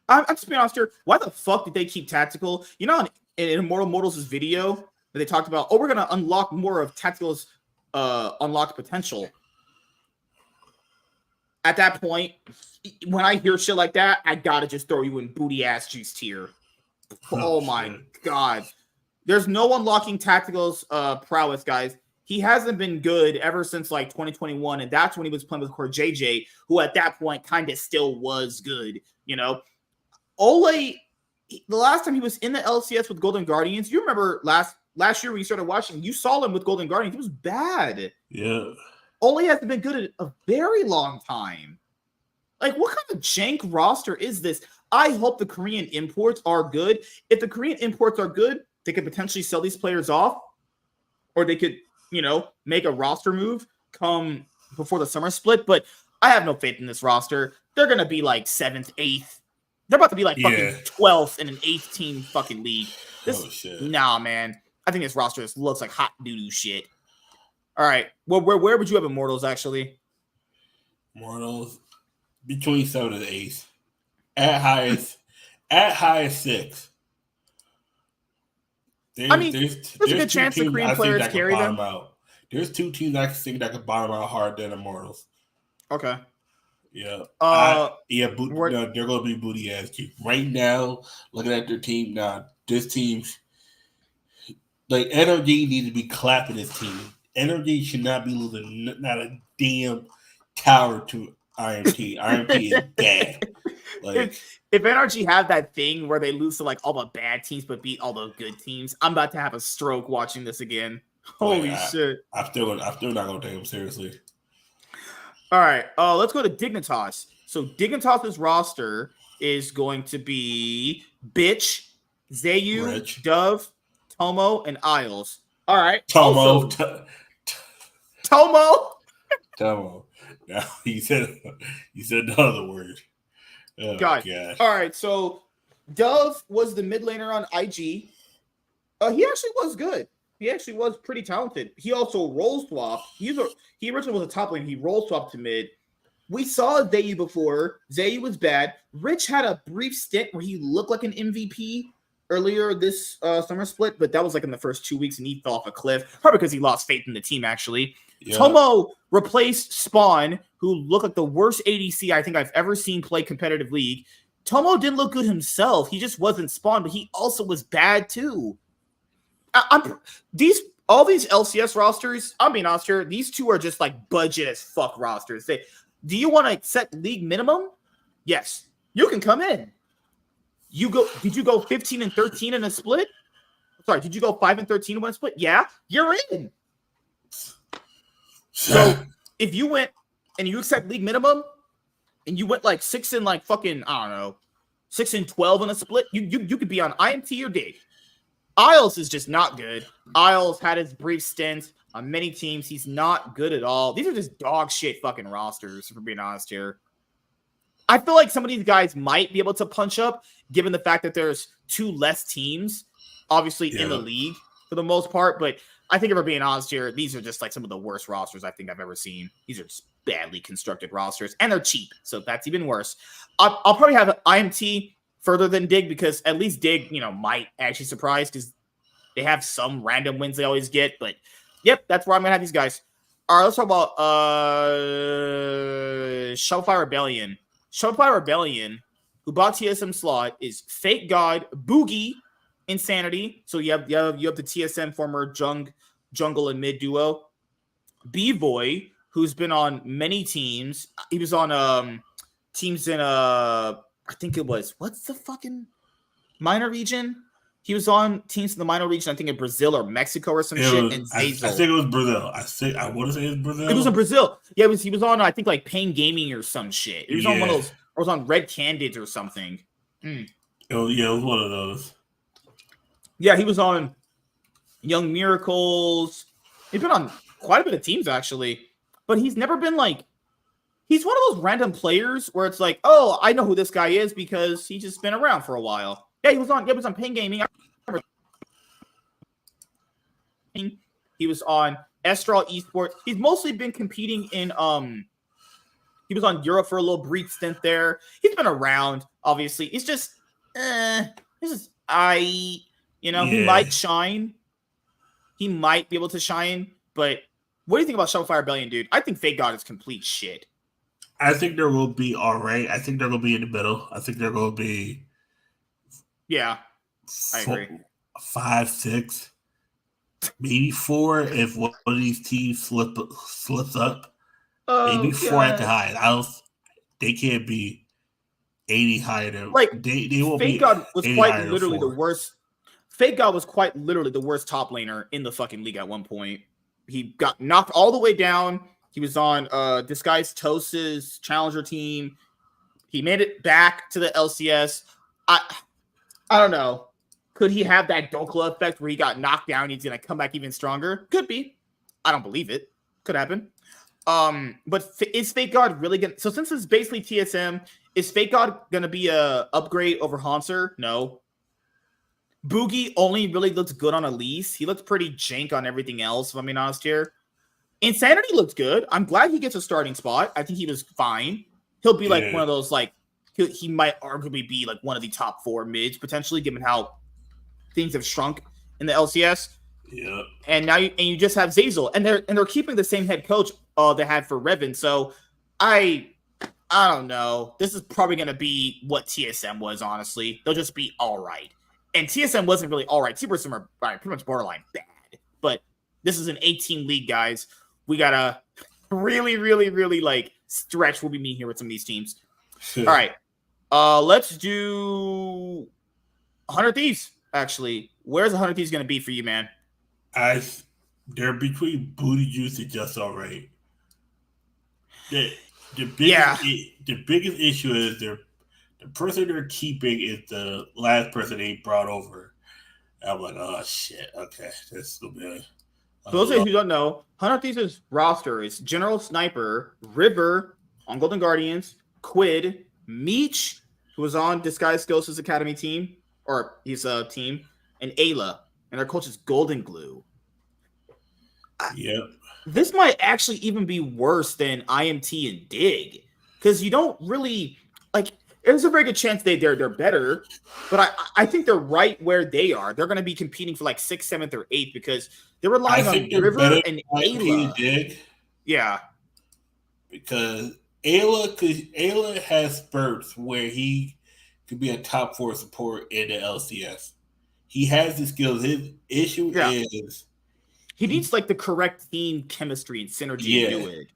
I'm just being honest here. Why the fuck did they keep Tactical? You know, in Immortal Mortals' video, they talked about, we're gonna unlock more of Tactical's unlocked potential. At that point, when I hear shit like that, I gotta just throw you in booty ass juice tier. Oh my God. There's no unlocking Tactical's prowess, guys. He hasn't been good ever since like 2021, and that's when he was playing with Core JJ, who at that point kind of still was good, you know. Ole, the last time he was in the LCS with Golden Guardians, you remember last year when you started watching, you saw him with Golden Guardians. He was bad. Yeah. Ole hasn't been good at a very long time. Like, what kind of jank roster is this? I hope the Korean imports are good. If the Korean imports are good, they could potentially sell these players off, or they could, you know, make a roster move come before the summer split. But I have no faith in this roster. They're going to be like 7th, 8th. They're about to be like fucking 12th in an 8th team fucking league. Nah, man. I think this roster just looks like hot doo-doo shit. All right. Well, where would you have Immortals, actually? Immortals between 7 and 8. At highest 6. There's a good chance the Korean players carry them. There's 2 teams I think that could bottom out hard than Immortals. Okay. Yeah. They're going to be booty ass team. Right now, looking at their team now, this team, like, NRG needs to be clapping this team. NRG should not be losing not a damn tower to IMT. IMT is bad. Like, if NRG have that thing where they lose to like all the bad teams but beat all the good teams, I'm about to have a stroke watching this again. Holy shit! I'm still not gonna take them seriously. All right, let's go to Dignitas. So Dignitas's roster is going to be Bitch, Zayu, Rich, Dove, Tomo, and Isles. All right, Tomo. Now you said the other word. Oh, God. All right, so Dove was the mid laner on IG. He actually was good. He actually was pretty talented. He also role swapped. He originally was a top lane. He role swapped to mid. We saw Zayu before. Zayu was bad. Rich had a brief stint where he looked like an MVP earlier this summer split, but that was like in the first 2 weeks, and he fell off a cliff. Probably because he lost faith in the team, actually. Yeah. Tomo replaced Spawn, who looked like the worst ADC I think I've ever seen play competitive league. Tomo didn't look good himself. He just wasn't Spawn, but he also was bad too. All these LCS rosters, I'm being honest here, these two are just like budget as fuck rosters. Do you want to set league minimum? Yes. You can come in. Did you go 15 and 13 in a split? Sorry, did you go 5 and 13 in one split? Yeah, you're in. So if you went and you accept league minimum and you went like 6 and like fucking, I don't know, 6 and 12 in a split, you could be on IMT or Dig. Isles is just not good. Isles had his brief stint on many teams. He's not good at all. These are just dog shit fucking rosters, if we're being honest here. I feel like some of these guys might be able to punch up, given the fact that there's 2 less teams, obviously, in the league for the most part. But I think if we're being honest here, these are just like some of the worst rosters I think I've ever seen. These are just badly constructed rosters, and they're cheap, so that's even worse. I'll probably have IMT further than Dig, because at least Dig, might actually surprise, because they have some random wins they always get. But yep, that's where I'm gonna have these guys. All right, let's talk about Shopify Rebellion. Shopify Rebellion, who bought TSM slot, is Fake God, Boogie, Insanity. So you have the TSM former jungle and mid duo. B-Boy, who's been on many teams. He was on teams in I think it was, what's the fucking minor region? He was on teams in the minor region, I think in Brazil or Mexico or some shit. I think it was Brazil. I want to say it was Brazil. It was in Brazil. Yeah, he was on, I think, like Pain Gaming or some shit. He was on one of those, or was on Red Candids or something. It was one of those. Yeah, he was on Young Miracles. He's been on quite a bit of teams, actually. But he's never been like, he's one of those random players where it's like, oh, I know who this guy is because he's just been around for a while. Yeah, he was on Pain Gaming. He was on Estral Esports. He's mostly been competing in he was on Europe for a little brief stint there. He's been around, obviously. He's just he might shine. He might be able to shine, but what do you think about Shopify Rebellion, dude? I think Fake God is complete shit. I think there will be all right. I think they're going to be in the middle. I think they're going to be. Yeah, I agree. 5, 6, maybe 4 if one of these teams slips up. Maybe 4 at the highest. They can't be 80 higher than they will Fake be. God was quite literally the worst. Fake God was quite literally the worst top laner in the fucking league at one point. He got knocked all the way down. He was on Disguised Toast's challenger team. He made it back to the LCS. I don't know. Could he have that Dokla effect where he got knocked down and he's going to come back even stronger? Could be. I don't believe it. Could happen. But is Fake God really going to... So since it's basically TSM, is Fake God going to be a upgrade over Hanser? No. Boogie only really looked good on Elise. He looked pretty jank on everything else, if I'm being honest here. Insanity looked good. I'm glad he gets a starting spot. I think he was fine. He'll be like one of those, like, he might arguably be like one of the top 4 mids, potentially, given how things have shrunk in the LCS. Yeah. And now you just have Zazel. And they're keeping the same head coach they had for Revan. So I don't know. This is probably going to be what TSM was, honestly. They'll just be all right. And TSM wasn't really all right. TSM are pretty much borderline bad. But this is an 18 league, guys. We got to really, really, really, like, stretch what we mean here with some of these teams. All right. Let's do 100 Thieves, actually. Where's 100 Thieves going to be for you, man? They're between Booty Juice and Just All Right. The biggest issue is the person they're keeping is the last person they brought over. And I'm like, oh shit, okay, this will be. For those of you who don't know, 100 Thieves' roster is General Sniper, River on Golden Guardians, Quid, Meech, who was on Disguised Ghosts' Academy team, or he's a team, and Ayla, and their coach is Golden Glue. Yep. This might actually even be worse than IMT and Dig, because you don't really like. There's a very good chance they're better, but I think they're right where they are. They're going to be competing for like 6th, 7th, or 8th because they're relying on River and Ayla. Dig. Yeah, because Ayla has spurts where he could be a top 4 support in the LCS. He has the skills. His issue is he needs like the correct team chemistry and synergy to do it.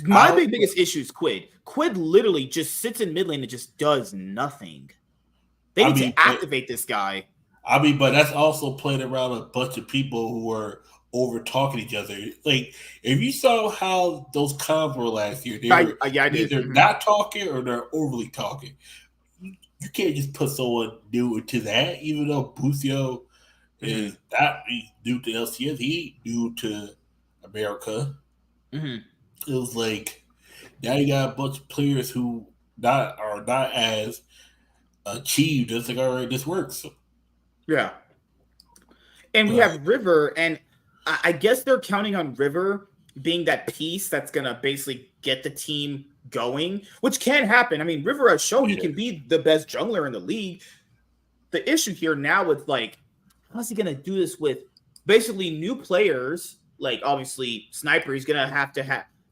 My biggest issue is Quid. Quid literally just sits in mid lane and just does nothing. They need to activate this guy. But that's also playing around a bunch of people who are over talking each other. Like, if you saw how those comms were last year, they're either not talking or they're overly talking. You can't just put someone new into that, even though Bucio is not new to LCS. He new to America. Mm-hmm. It was like now you got a bunch of players who are not as achieved. It's like, all right, this works. Yeah. And we have River, and I guess they're counting on River being that piece that's going to basically get the team going, which can happen. I mean, River has shown he can be the best jungler in the league. The issue here now with, like, how's he going to do this with basically new players? Like, obviously, Sniper, he's going to have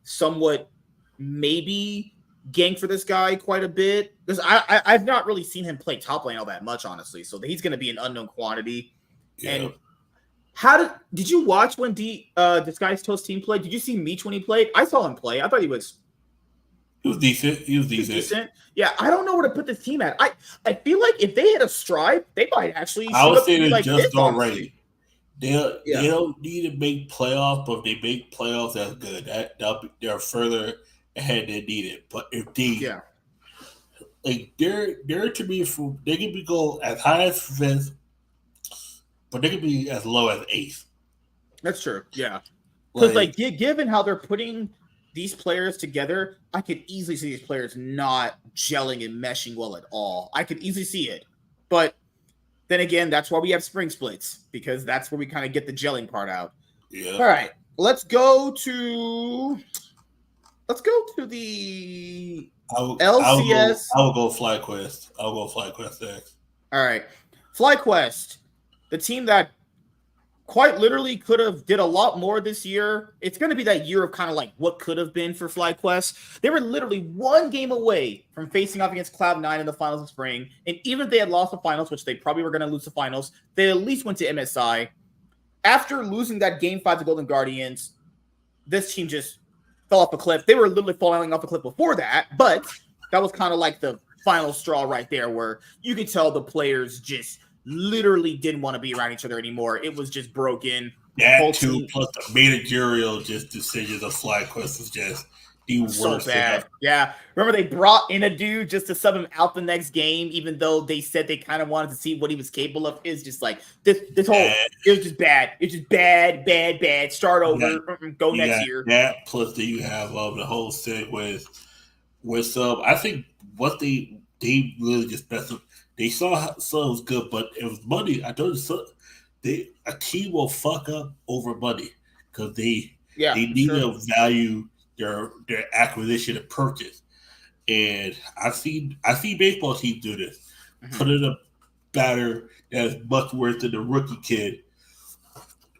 somewhat maybe gank for this guy quite a bit. Because I've not really seen him play top lane all that much, honestly. So he's going to be an unknown quantity. Yeah. And did you watch when Disguised Toast team played? Did you see Meech when he played? I saw him play. I thought he was decent. Yeah, I don't know where to put this team at. I feel like if they had a strive, they might actually. I would say they're like just all right. They don't need to make playoffs, but if they make playoffs, that's good. They're further ahead than needed. But if they're to be from, they can be go as high as 5th, but they can be as low as 8th. That's true. Yeah, because given how they're putting these players together, I could easily see these players not gelling and meshing well at all. I could easily see it. But then again, that's why we have spring splits, because that's where we kind of get the gelling part out. Yeah. All right, let's go to the LCS. I will go FlyQuest. I'll go FlyQuest next. All right, FlyQuest, the team that quite literally could have did a lot more this year. It's going to be that year of kind of like what could have been for FlyQuest. They were literally one game away from facing off against Cloud9 in the finals of spring. And even if they had lost the finals, which they probably were going to lose the finals, they at least went to MSI. After losing that game 5 to Golden Guardians, this team just fell off a cliff. They were literally falling off a cliff before that, but that was kind of like the final straw right there, where you could tell the players just literally didn't want to be around each other anymore. It was just broken. That too, plus the managerial just decisions of FlyQuest is just the worst. So bad. Yeah. Remember they brought in a dude just to sub him out the next game, even though they said they kind of wanted to see what he was capable of. It's just like this whole it was just bad. It's just bad. Start over. Go next year. That plus then you have the whole thing with I think what they really just messed up. They saw it was good, but it was money. I told you, a team will fuck up over money because they need to value their acquisition and purchase. And I see baseball teams do this. Put in a batter that's much worse than the rookie kid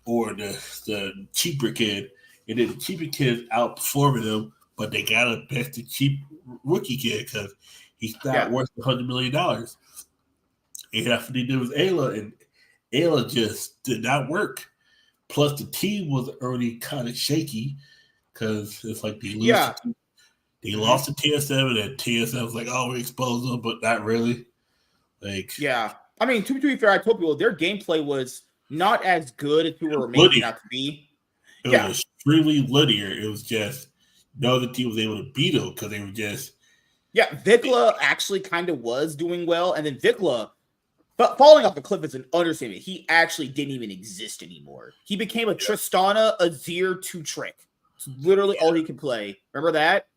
or the cheaper kid, and then the cheaper kid outperforming them, but they gotta bet the cheap rookie kid because he's not worth $100 million. And that's what they did with Ayla, and Ayla just did not work. Plus, the team was already kind of shaky because it's like they lost to TSM, and TSM was like, "Oh, we exposed them," but not really. I mean, to be fair, I told people their gameplay was not as good as people were making out to be. It was extremely linear. It was just no other team was able to beat them because they were just. Yeah, Vikla actually kind of was doing well, and then Vikla. But falling off the cliff is an understatement. He actually didn't even exist anymore. He became a Tristana Azir 2 trick. It's literally all he could play. Remember that?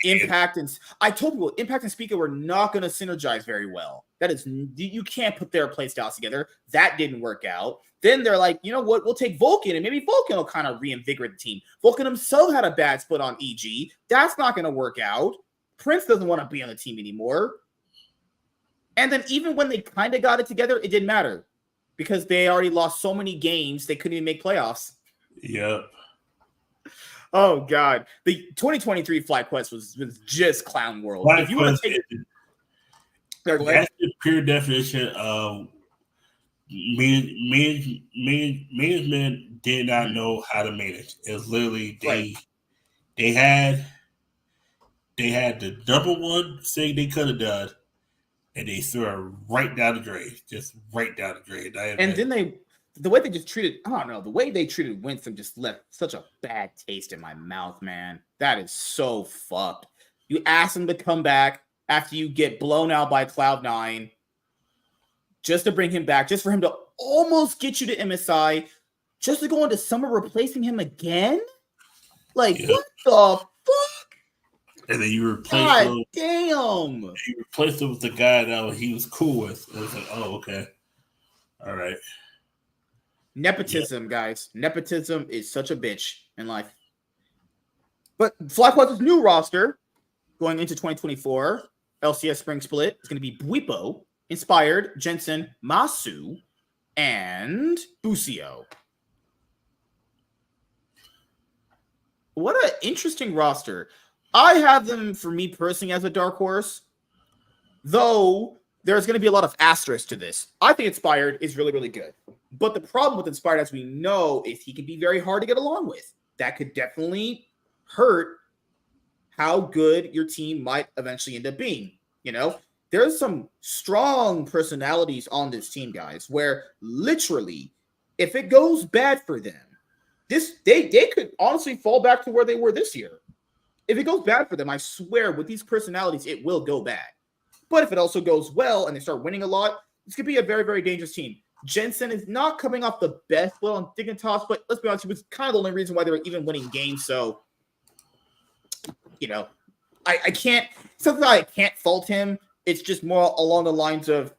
Impact and I told people Impact and Speaker were not going to synergize very well. That is, you can't put their play styles together. That didn't work out. Then they're like, you know what? We'll take Vulcan, and maybe Vulcan will kind of reinvigorate the team. Vulcan himself had a bad split on EG. That's not going to work out. Prince doesn't want to be on the team anymore. And then even when they kind of got it together, it didn't matter because they already lost so many games they couldn't even make playoffs. Yep. Oh God, the 2023 FlyQuest was just clown world. If you want to take that's the pure definition of management did not know how to manage. It was literally they had the number one thing they could have done. And they threw her right down the drain, just right down the drain. And then the way they just treated, I don't know, the way they treated Winston just left such a bad taste in my mouth, man. That is so fucked. You ask him to come back after you get blown out by Cloud9, just to bring him back, just for him to almost get you to MSI, just to go into summer replacing him again? Like, what the fuck? And then you replace him. Damn. You replaced him with the guy that he was cool with. It was like, oh, okay. All right. Nepotism, guys. Nepotism is such a bitch in life. But FlyQuest's new roster going into 2024, LCS Spring Split, is going to be Bwipo, Inspired, Jensen, Masu, and Busio. What an interesting roster. I have them, for me personally, as a dark horse, though there's going to be a lot of asterisks to this. I think Inspired is really, really good. But the problem with Inspired, as we know, is he can be very hard to get along with. That could definitely hurt how good your team might eventually end up being. You know, there's some strong personalities on this team, guys, where literally, if it goes bad for them, they could honestly fall back to where they were this year. If it goes bad for them, I swear, with these personalities, it will go bad. But if it also goes well and they start winning a lot, this could be a very, very dangerous team. Jensen is not coming off the best on Dignitas, but let's be honest, it was kind of the only reason why they were even winning games. So I can't, something I can't fault him. It's just more along the lines of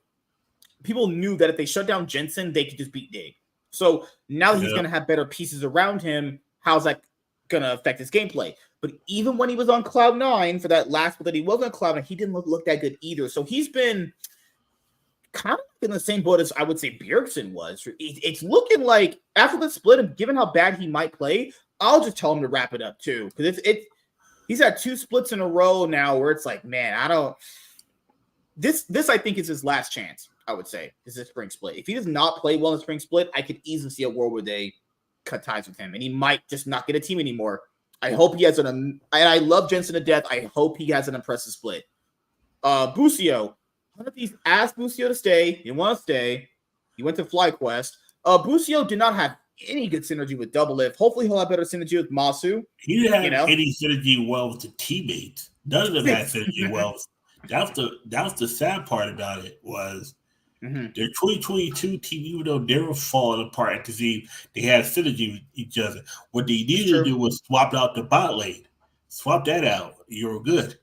people knew that if they shut down Jensen, they could just beat Dig. So now that he's going to have better pieces around him, how's that going to affect his gameplay? But even when he was on Cloud9 for that last one that he was on Cloud9, he didn't look that good either. So he's been kind of in the same boat as I would say Bjergsen was. It's looking like after the split, and given how bad he might play, I'll just tell him to wrap it up too. Because he's had 2 splits in a row now where it's like, man, I don't. This I think is his last chance. I would say is a spring split. If he does not play well in the spring split, I could easily see a world where they cut ties with him, and he might just not get a team anymore. I hope he has and I love Jensen to death. I hope he has an impressive split. Busio, one of these asked Busio to stay. He want to stay. He went to FlyQuest. Busio did not have any good synergy with Double Lift. Hopefully, he'll have better synergy with Masu. He didn't have any synergy well with the teammates. None of them had synergy well. That was the sad part about it was. Their 2022 team, even though they were falling apart at the team, they had synergy with each other. What they needed to do was swap out the bot lane. Swap that out. You're good.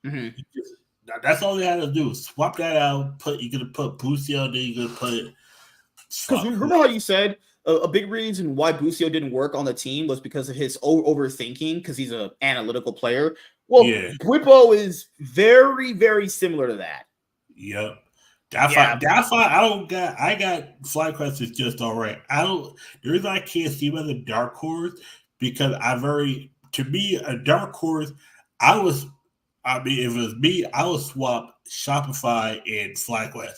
That's all they had to do. Swap that out. You're going to put Busio, then you're going to put... Because remember how you said a big reason why Busio didn't work on the team was because of his overthinking, because he's an analytical player. Well, Bwipo is very, very similar to that. Yep. I got FlyQuest is just all right. The reason I can't see him as a dark horse because to me, a dark horse, if it was me, I would swap Shopify and FlyQuest.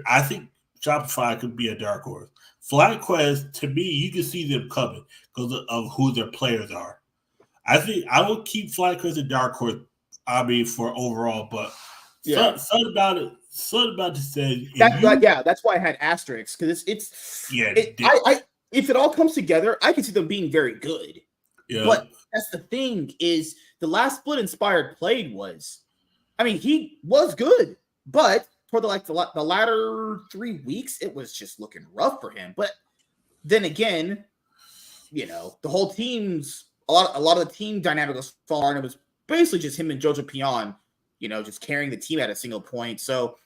I think Shopify could be a dark horse. FlyQuest, to me, you can see them coming because of who their players are. I think I will keep FlyQuest a dark horse, for overall, but something about it. Something about to say that's why I had asterisks because if it all comes together, I can see them being very good. Yeah. But that's the thing is the last split Inspired played he was good, but for the latter 3 weeks, it was just looking rough for him. But then again, the whole team's a lot of the team dynamic was falling. It was basically just him and Jojo Pion, just carrying the team at a single point. So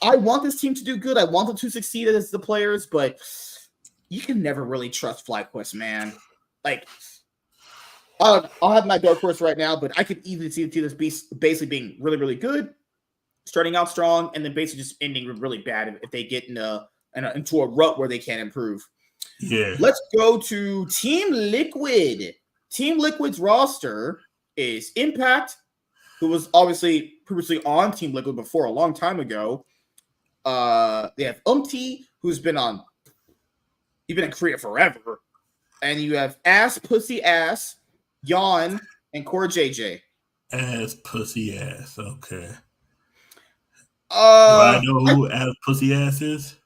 I want this team to do good. I want them to succeed as the players, but you can never really trust FlyQuest, man. Like, I'll have my dark horse right now, but I could easily see this basically being really, really good, starting out strong, and then basically just ending really bad if they get into a rut where they can't improve. Yeah. Let's go to Team Liquid. Team Liquid's roster is Impact, who was obviously previously on Team Liquid before a long time ago. They have who's been in Korea forever. And you have Pussy Ass, Yon, and Core JJ. Pussy Ass, okay. Do I know who Pussy Ass is?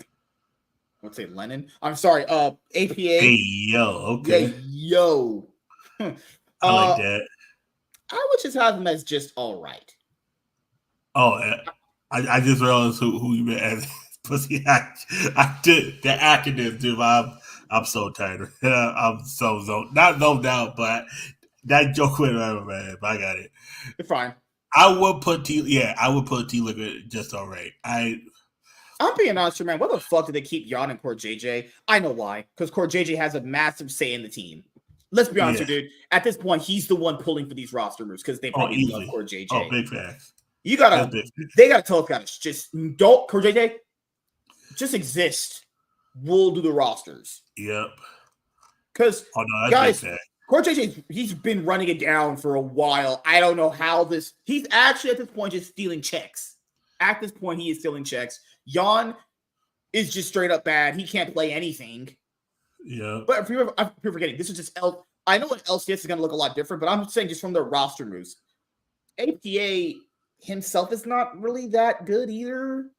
I would say Lennon. I'm sorry, APA. Hey, yo, okay. Yeah, yo. I like that. I would just have him as just all right. Oh, I just realized who you meant as Pussy. I did the acronym, dude. I'm so tired. I'm so not zoned out, but that joke went over, man. But I got it. You're fine. I would put T Liquid just all right. I'm being honest, man. What the fuck did they keep Yon and Core JJ? I know why. Because Core JJ has a massive say in the team. Let's be honest, dude. At this point, he's the one pulling for these roster moves because they probably love Core JJ. Oh, big facts. They gotta tell us guys, just don't Core JJ. Just exist. We'll do the rosters. Yep. Because guys, Core JJ, he's been running it down for a while. I don't know how he's actually at this point just stealing checks. At this point, he is stealing checks. Yon is just straight up bad. He can't play anything. Yeah. But if you're forgetting, this is just I know what LCS is going to look a lot different, but I'm saying just from the roster moves. APA himself is not really that good either.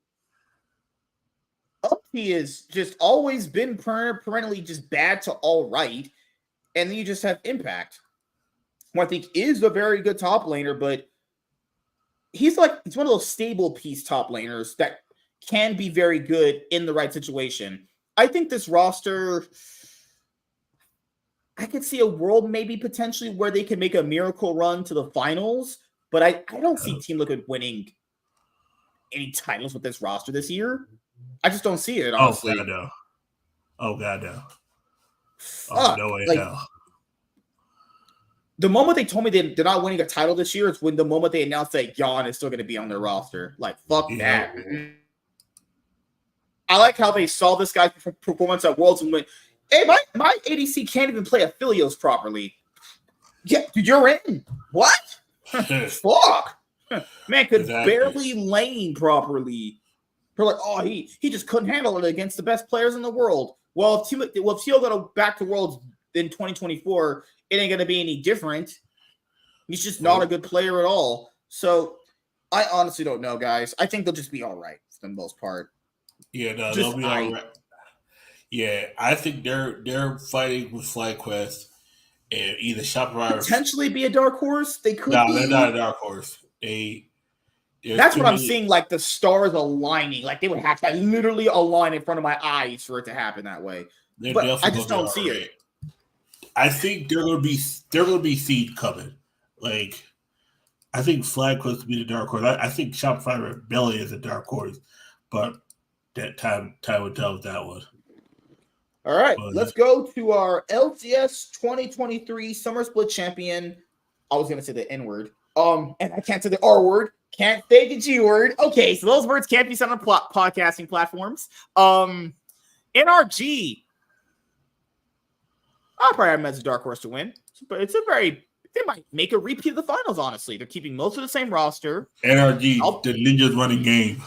He has just always been perennially just bad to all right. And then you just have Impact, who I think is a very good top laner, but he's one of those stable piece top laners that can be very good in the right situation. I think this roster, I could see a world maybe potentially where they can make a miracle run to the finals, but I don't see Team Liquid winning any titles with this roster this year. I just don't see it, honestly. God, no. Oh, God, no. Fuck. No way, like, hell. The moment they told me they're not winning a title this year is when the moment they announced that Yon is still going to be on their roster. Like, fuck that. I like how they saw this guy's performance at Worlds and went, hey, my ADC can't even play Aphelios properly. Yeah, dude, you're in. What? Fuck. Man could barely lane properly. They're like, oh, he just couldn't handle it against the best players in the world. Well, if Teal go back to Worlds in 2024, it ain't going to be any different. He's just not a good player at all. So I honestly don't know, guys. I think they'll just be all right for the most part. Yeah, no, they'll be all right. Yeah, I think they're fighting with FlyQuest and either Shopify potentially be a dark horse. They could. No, they're not a dark horse. That's what I'm seeing. Like the stars aligning. Like they would have to literally align in front of my eyes for it to happen that way. But I just don't see it. I think they're gonna be seed coming. Like I think FlyQuest will be the dark horse. I think Shopify Rebellion is a dark horse, but that time would tell with that one. All right, let's go to our LCS 2023 Summer Split Champion. I was gonna say the N word. And I can't say the R word. Can't say the G word. Okay, so those words can't be said on podcasting platforms. NRG. I'll probably have them as a dark horse to win, but they might make a repeat of the finals. Honestly, they're keeping most of the same roster. NRG, the Ninjas running game.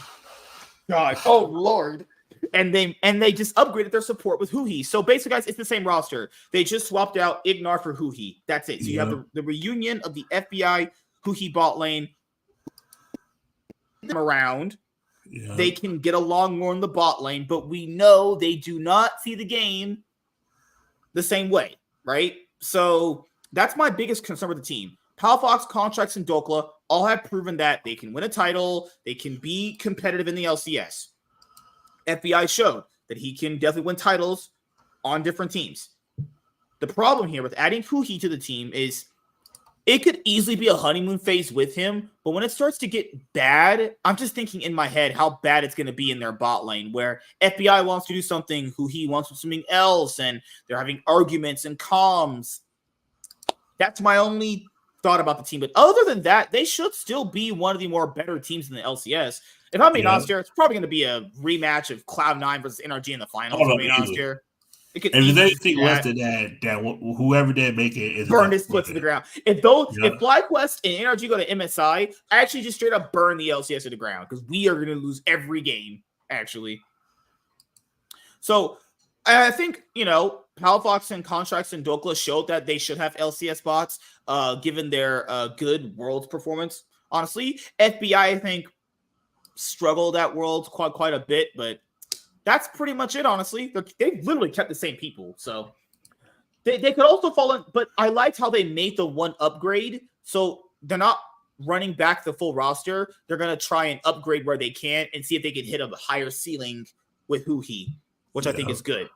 God, oh Lord. And they just upgraded their support with Huhi. So basically, guys, it's the same roster. They just swapped out Ignar for Huhi. That's it. So you have the reunion of the FBI Huhi bot lane around. Yeah. They can get along more in the bot lane, but we know they do not see the game the same way, right? So that's my biggest concern with the team. Palafox, Contracts, and Dokla all have proven that they can win a title. They can be competitive in the LCS. FBI showed that he can definitely win titles on different teams. The problem here with adding Huhi to the team is it could easily be a honeymoon phase with him, but when it starts to get bad, I'm just thinking in my head how bad it's going to be in their bot lane where FBI wants to do something, Huhi wants to do something else, and they're having arguments and comms. That's my only thought about the team. But other than that, they should still be one of the more better teams in the LCS. If I'm being honest here, it's probably going to be a rematch of Cloud9 versus NRG in the finals. If I'm being honest here. If there's anything less than that whoever did make it is burn his foot to the ground. If FlyQuest and NRG go to MSI, I actually just straight up burn the LCS to the ground because we are going to lose every game, actually. So I think, Palafox and Contracts and Dokla showed that they should have LCS bots, given their good Worlds performance. Honestly, FBI, I think, struggled at Worlds quite a bit, but that's pretty much it, honestly. They've literally kept the same people, so they could also fall in, but I liked how they made the one upgrade, so they're not running back the full roster. They're going to try and upgrade where they can and see if they can hit a higher ceiling with Huhi, which I think is good.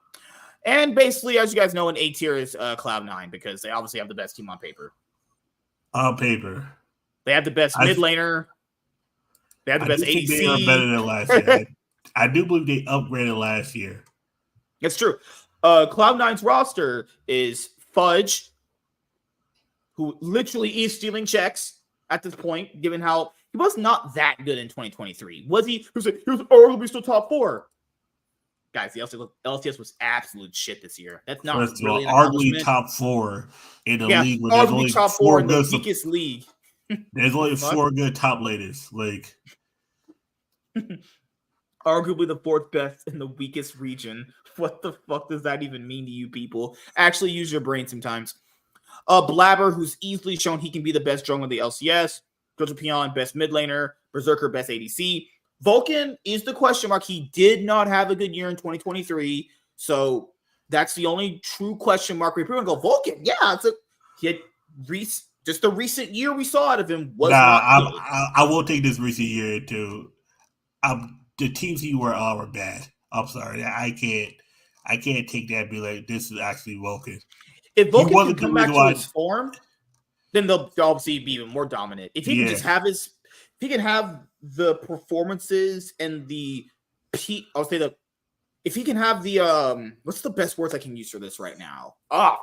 And basically, as you guys know, an A tier is Cloud9 because they obviously have the best team on paper. On paper. They have the best mid laner. They have the best ADC. They are better than last year. I do believe they upgraded last year. It's true. Cloud9's roster is Fudge, who literally is stealing checks at this point, given how he was not that good in 2023. Was he? He was arguably still top 4. Guys, the LCS was absolute shit this year. That's not really an arguably top 4 in the league. There's only top 4 in the weakest league. There's only 4 good top laners. Like, arguably the 4th best in the weakest region. What the fuck does that even mean to you people? Actually, use your brain sometimes. Blabber, who's easily shown he can be the best jungler of the LCS. Gojopion, best mid laner. Berserker, best ADC. Vulcan is the question mark. He did not have a good year in 2023, so that's the only true question mark. We're going to go Vulcan. Yeah, he had just the recent year we saw out of him was not good. I will take this recent year too. The teams he were all were bad. I'm sorry, I can't take that and be like, this is actually Vulcan. If Vulcan can come back to his form, then they'll obviously be even more dominant. If he can just have if he can have the performances and the if he can have the what's the best words I can use for this right now? I'm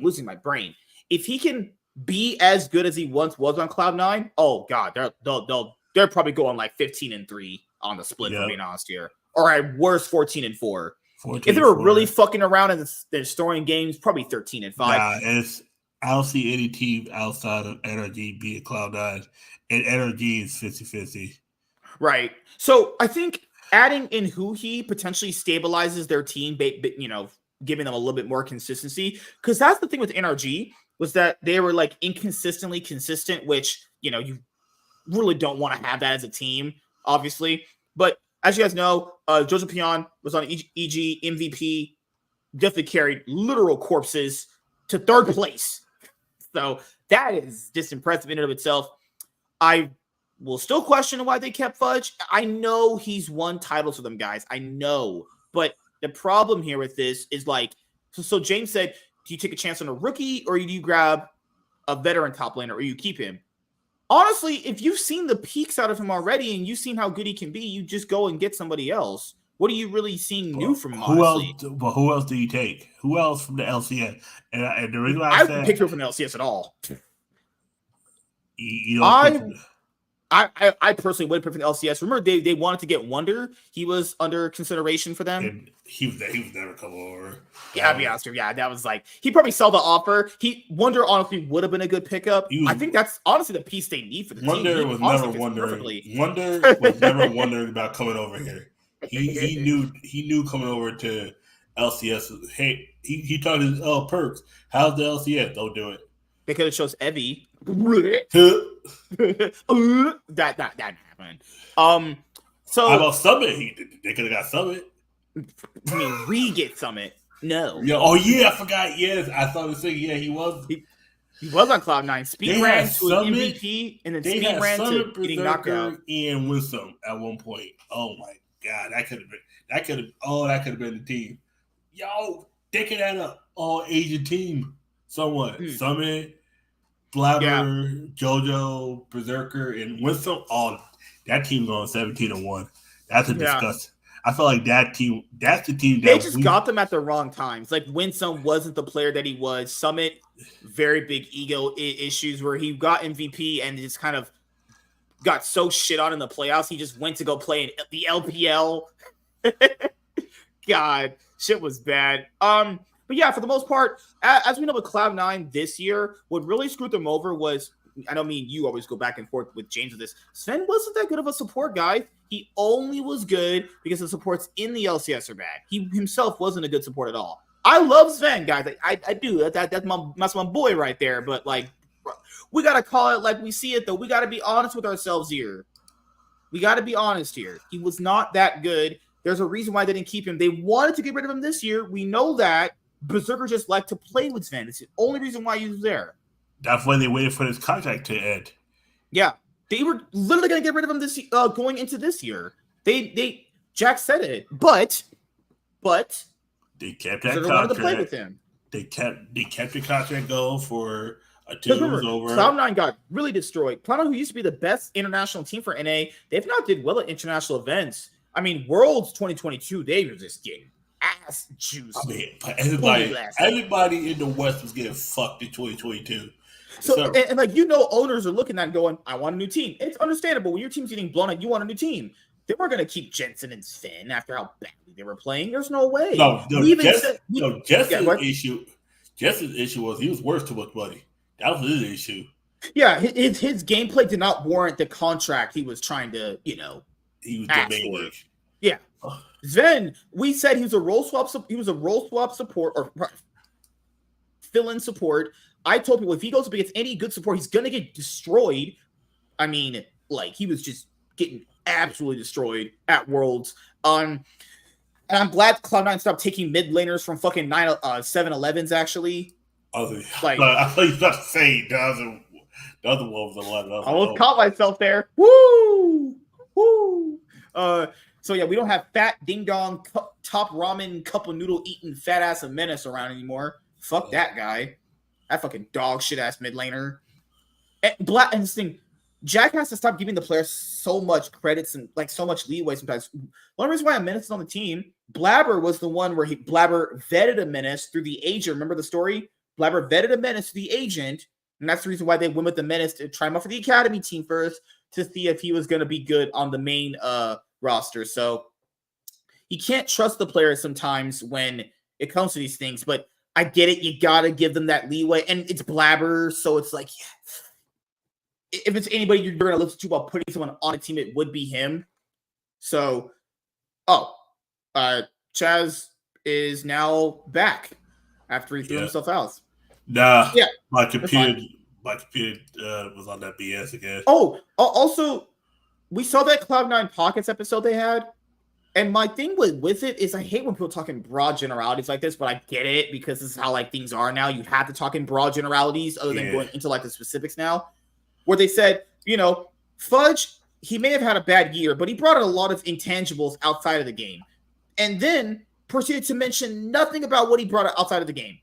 losing my brain. If he can be as good as he once was on Cloud9, oh god, they're probably going like 15-3 on the split, for being honest here, or at worst 14-4. If they were really fucking around and they're storing games, probably 13-5. Nah, I don't see any team outside of NRG being Cloud9, and NRG is 50-50. Right. So I think adding in Huhi potentially stabilizes their team, giving them a little bit more consistency. Because that's the thing with NRG, was that they were like inconsistently consistent, which, you really don't want to have that as a team, obviously. But as you guys know, Jojo Pion was on EG MVP, definitely carried literal corpses to third place. So that is just impressive in and of itself. I will still question why they kept Fudge. I know he's won titles for them, guys. I know. But the problem here with this is so James said, do you take a chance on a rookie or do you grab a veteran top laner or you keep him? Honestly, if you've seen the peaks out of him already and you've seen how good he can be, you just go and get somebody else. What are you really seeing new from him, honestly? Who else do you take? Who else from the LCS? And the reason why I wouldn't pick him from the LCS at all. You don't I personally would pick from the LCS. Remember, they wanted to get Wonder. He was under consideration for them. And he was never come over. Yeah, I'll be honest with you. Yeah, that was he probably saw the offer. Wonder honestly would have been a good pickup. I think that's honestly the piece they need for the Wonder team. Was never wondering. Wonder was never wondering about coming over here. He knew coming over to LCS. Hey, he talked his perks. How's the LCS? Don't do it. They could have chose Evie. that happened. So how about Summit? They could have got Summit. I mean, re-get Summit. No. Yeah. Oh yeah, I forgot. Yes, I thought the thing. Yeah, he was. He was on Cloud9. Speed ran to an MVP, and then speed ran to getting knocked out. And Winsome at one point. Oh my god, that could have been the team. Yo, they could have an all Asian team. Somewhat. Summit, Blabber, JoJo, Berserker, and Winsome. Oh, that team going 17-1. That's a disgust. I feel like that team. That's the team. They just got them at the wrong times. Like Winsome wasn't the player that he was. Summit, very big ego issues where he got MVP and just kind of got so shit on in the playoffs. He just went to go play in the LPL. God, shit was bad. But yeah, for the most part, as we know with Cloud9 this year, what really screwed them over was, I know me and you always go back and forth with James with this, Sven wasn't that good of a support guy. He only was good because the supports in the LCS are bad. He himself wasn't a good support at all. I love Sven, guys. I do. That's my boy right there. But we got to call it like we see it, though. We got to be honest with ourselves here. We got to be honest here. He was not that good. There's a reason why they didn't keep him. They wanted to get rid of him this year. We know that. Berserker just liked to play with Sven. It's the only reason why he was there. That's when they waited for his contract to end. Yeah. They were literally going to get rid of him this going into this year. Jack said it, but they kept that contract. Wanted to play with him. They kept the contract going for until it was over. Cloud9 got really destroyed. Cloud9, who used to be the best international team for NA, they've not did well at international events. I mean, Worlds 2022, they were just getting ass juice. I mean, everybody in the West was getting fucked in 2022. So and owners are looking at it going, I want a new team. It's understandable. When your team's getting blown out, you want a new team. They weren't going to keep Jensen and Sven after how badly they were playing. There's no way. Jensen's issue was he was worth too much money. That was his issue. Yeah, his gameplay did not warrant the contract he was trying to, he was demanding. Yeah. Sven, we said he was a role swap. He was a role swap support or fill-in support. I told people if he goes up against any good support, he's gonna get destroyed. I mean, he was just getting absolutely destroyed at Worlds. And I'm glad Cloud9 stopped taking mid laners from fucking 7-Elevens. Actually, I thought you were about to say the other one was 11. I almost caught myself there. Woo! So yeah, we don't have fat ding dong top ramen cup of noodle eating fat ass of menace around anymore. Fuck that guy. That fucking dog shit ass mid laner. And this thing, Jack has to stop giving the players so much credits and like so much leeway sometimes. One reason why I'm Menace on the team, Blabber was the one where Blabber vetted a Menace through the agent. Remember the story? Blabber vetted a Menace through the agent, and that's the reason why they went with the Menace to try him out for the academy team first to see if he was going to be good on the main roster. So you can't trust the players sometimes when it comes to these things, but I get it. You got to give them that leeway, and it's Blabber, so it's like, yeah. If it's anybody you're going to listen to while putting someone on a team, it would be him. So, Chaz is now back after he threw himself out. Nah, yeah, my computer was on that BS again. Oh, also, we saw that Cloud9 Pockets episode they had, and my thing with it is I hate when people talk in broad generalities like this, but I get it because this is how like things are now. You have to talk in broad generalities other than going into like the specifics now. Where they said, Fudge, he may have had a bad year, but he brought in a lot of intangibles outside of the game. And then proceeded to mention nothing about what he brought outside of the game.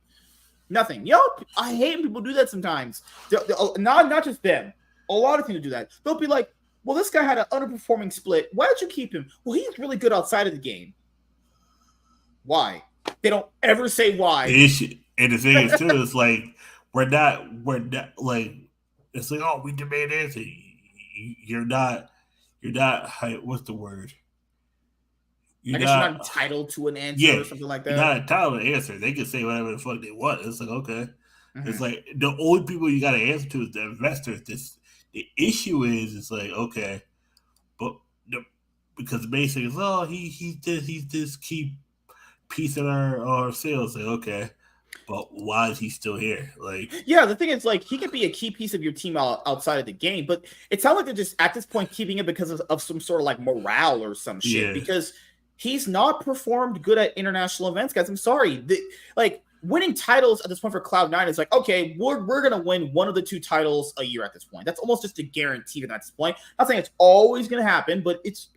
Nothing. I hate when people do that sometimes. Not just them. A lot of people do that. They'll be like, well, this guy had an underperforming split. Why did you keep him? Well, he's really good outside of the game. Why? They don't ever say why. And the thing is, too, it's like, we're not like, it's like, oh, we demand answer. You're not. What's the word? I guess you're not entitled to an answer or something like that. You're not entitled to an answer. They can say whatever the fuck they want. It's like, okay. Mm-hmm. It's like the only people you got to answer to is the investors. The issue is, it's like, okay, but because basically, he's this key piece in our sales. Like, okay. But why is he still here? Like, yeah, the thing is, like, he could be a key piece of your team outside of the game, but it sounds like they're just at this point keeping it because of some sort of like morale or some shit. Because he's not performed good at international events, guys. I'm sorry, winning titles at this point for Cloud9 is like, okay, we're gonna win one of the 2 titles a year at this point. That's almost just a guarantee at this point. I'm not saying it's always gonna happen, but it's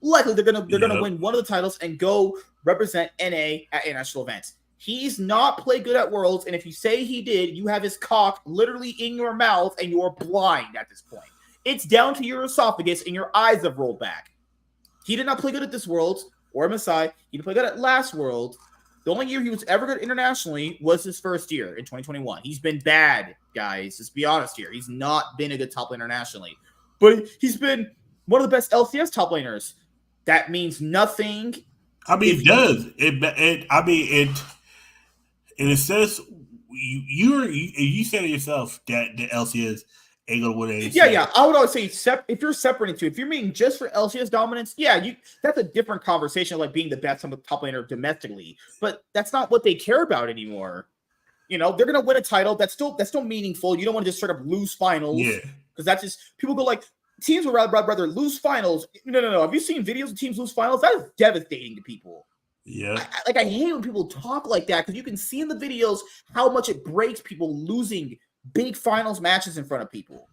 likely they're gonna win one of the titles and go represent NA at international events. He's not played good at Worlds, and if you say he did, you have his cock literally in your mouth, and you're blind at this point. It's down to your esophagus, and your eyes have rolled back. He did not play good at this Worlds or MSI. He didn't play good at last World. The only year he was ever good internationally was his first year in 2021. He's been bad, guys. Let's be honest here. He's not been a good top laner internationally. But he's been one of the best LCS top laners. That means nothing. I mean, it does. In a sense, you said it yourself that the LCS ain't gonna win anything. Yeah. I would always say if you're separating two, if you're meaning just for LCS dominance, that's a different conversation, like being the best top laner domestically. But that's not what they care about anymore. They're gonna win a title. That's still meaningful. You don't want to just straight up lose finals. Yeah. Because that's just people go like teams would rather lose finals. No. Have you seen videos of teams lose finals? That is devastating to people. Yeah. I hate when people talk like that because you can see in the videos how much it breaks people losing big finals matches in front of people.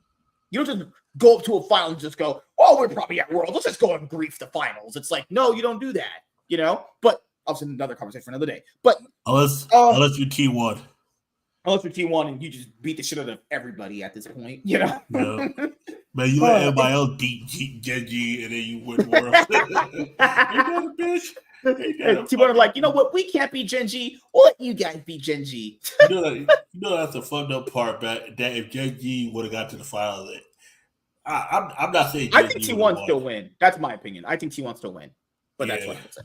You don't just go up to a final and just go, oh, we're probably at World. Let's just go and grief the finals. It's like, no, you don't do that, But obviously another conversation for another day. But unless you're T1. Unless you're T1 and you just beat the shit out of everybody at this point, Yeah. Man, you let everybody else beat Genji and then you win World. Ain't that a bitch? T1 are like, you know what? We can't beat Genji. We'll let you guys beat Genji. you know that's the fucked up part, that if Genji would have got to the final, I'm not saying Genji I think T1 still win. That's my opinion. I think T1 still win. But that's what I would say.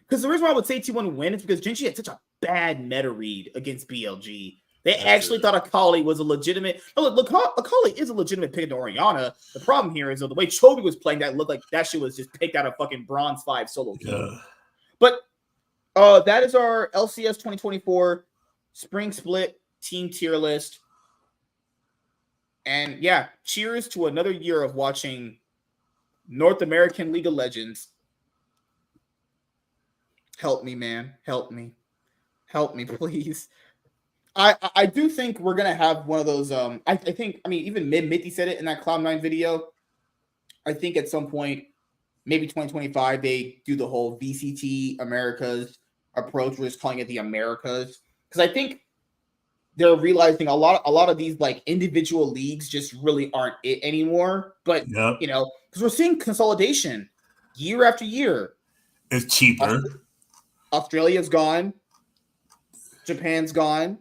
Because the reason why I would say T1 win is because Genji had such a bad meta read against BLG. They actually thought Akali was a legitimate. Look, Akali is a legitimate pick to Orianna. The problem here is that the way Chovy was playing, that looked like that shit was just picked out of fucking Bronze 5 solo queue. But that is our LCS 2024 Spring Split team tier list. And cheers to another year of watching North American League of Legends. Help me, man. Help me. Help me, please. I do think we're gonna have one of those. I think even Mitty said it in that Cloud9 video. I think at some point, maybe 2025, they do the whole VCT Americas approach. We're just calling it the Americas, because I think they're realizing a lot of these like individual leagues just really aren't it anymore. But Yep. because we're seeing consolidation year after year. It's cheaper. Australia's gone. Japan's gone.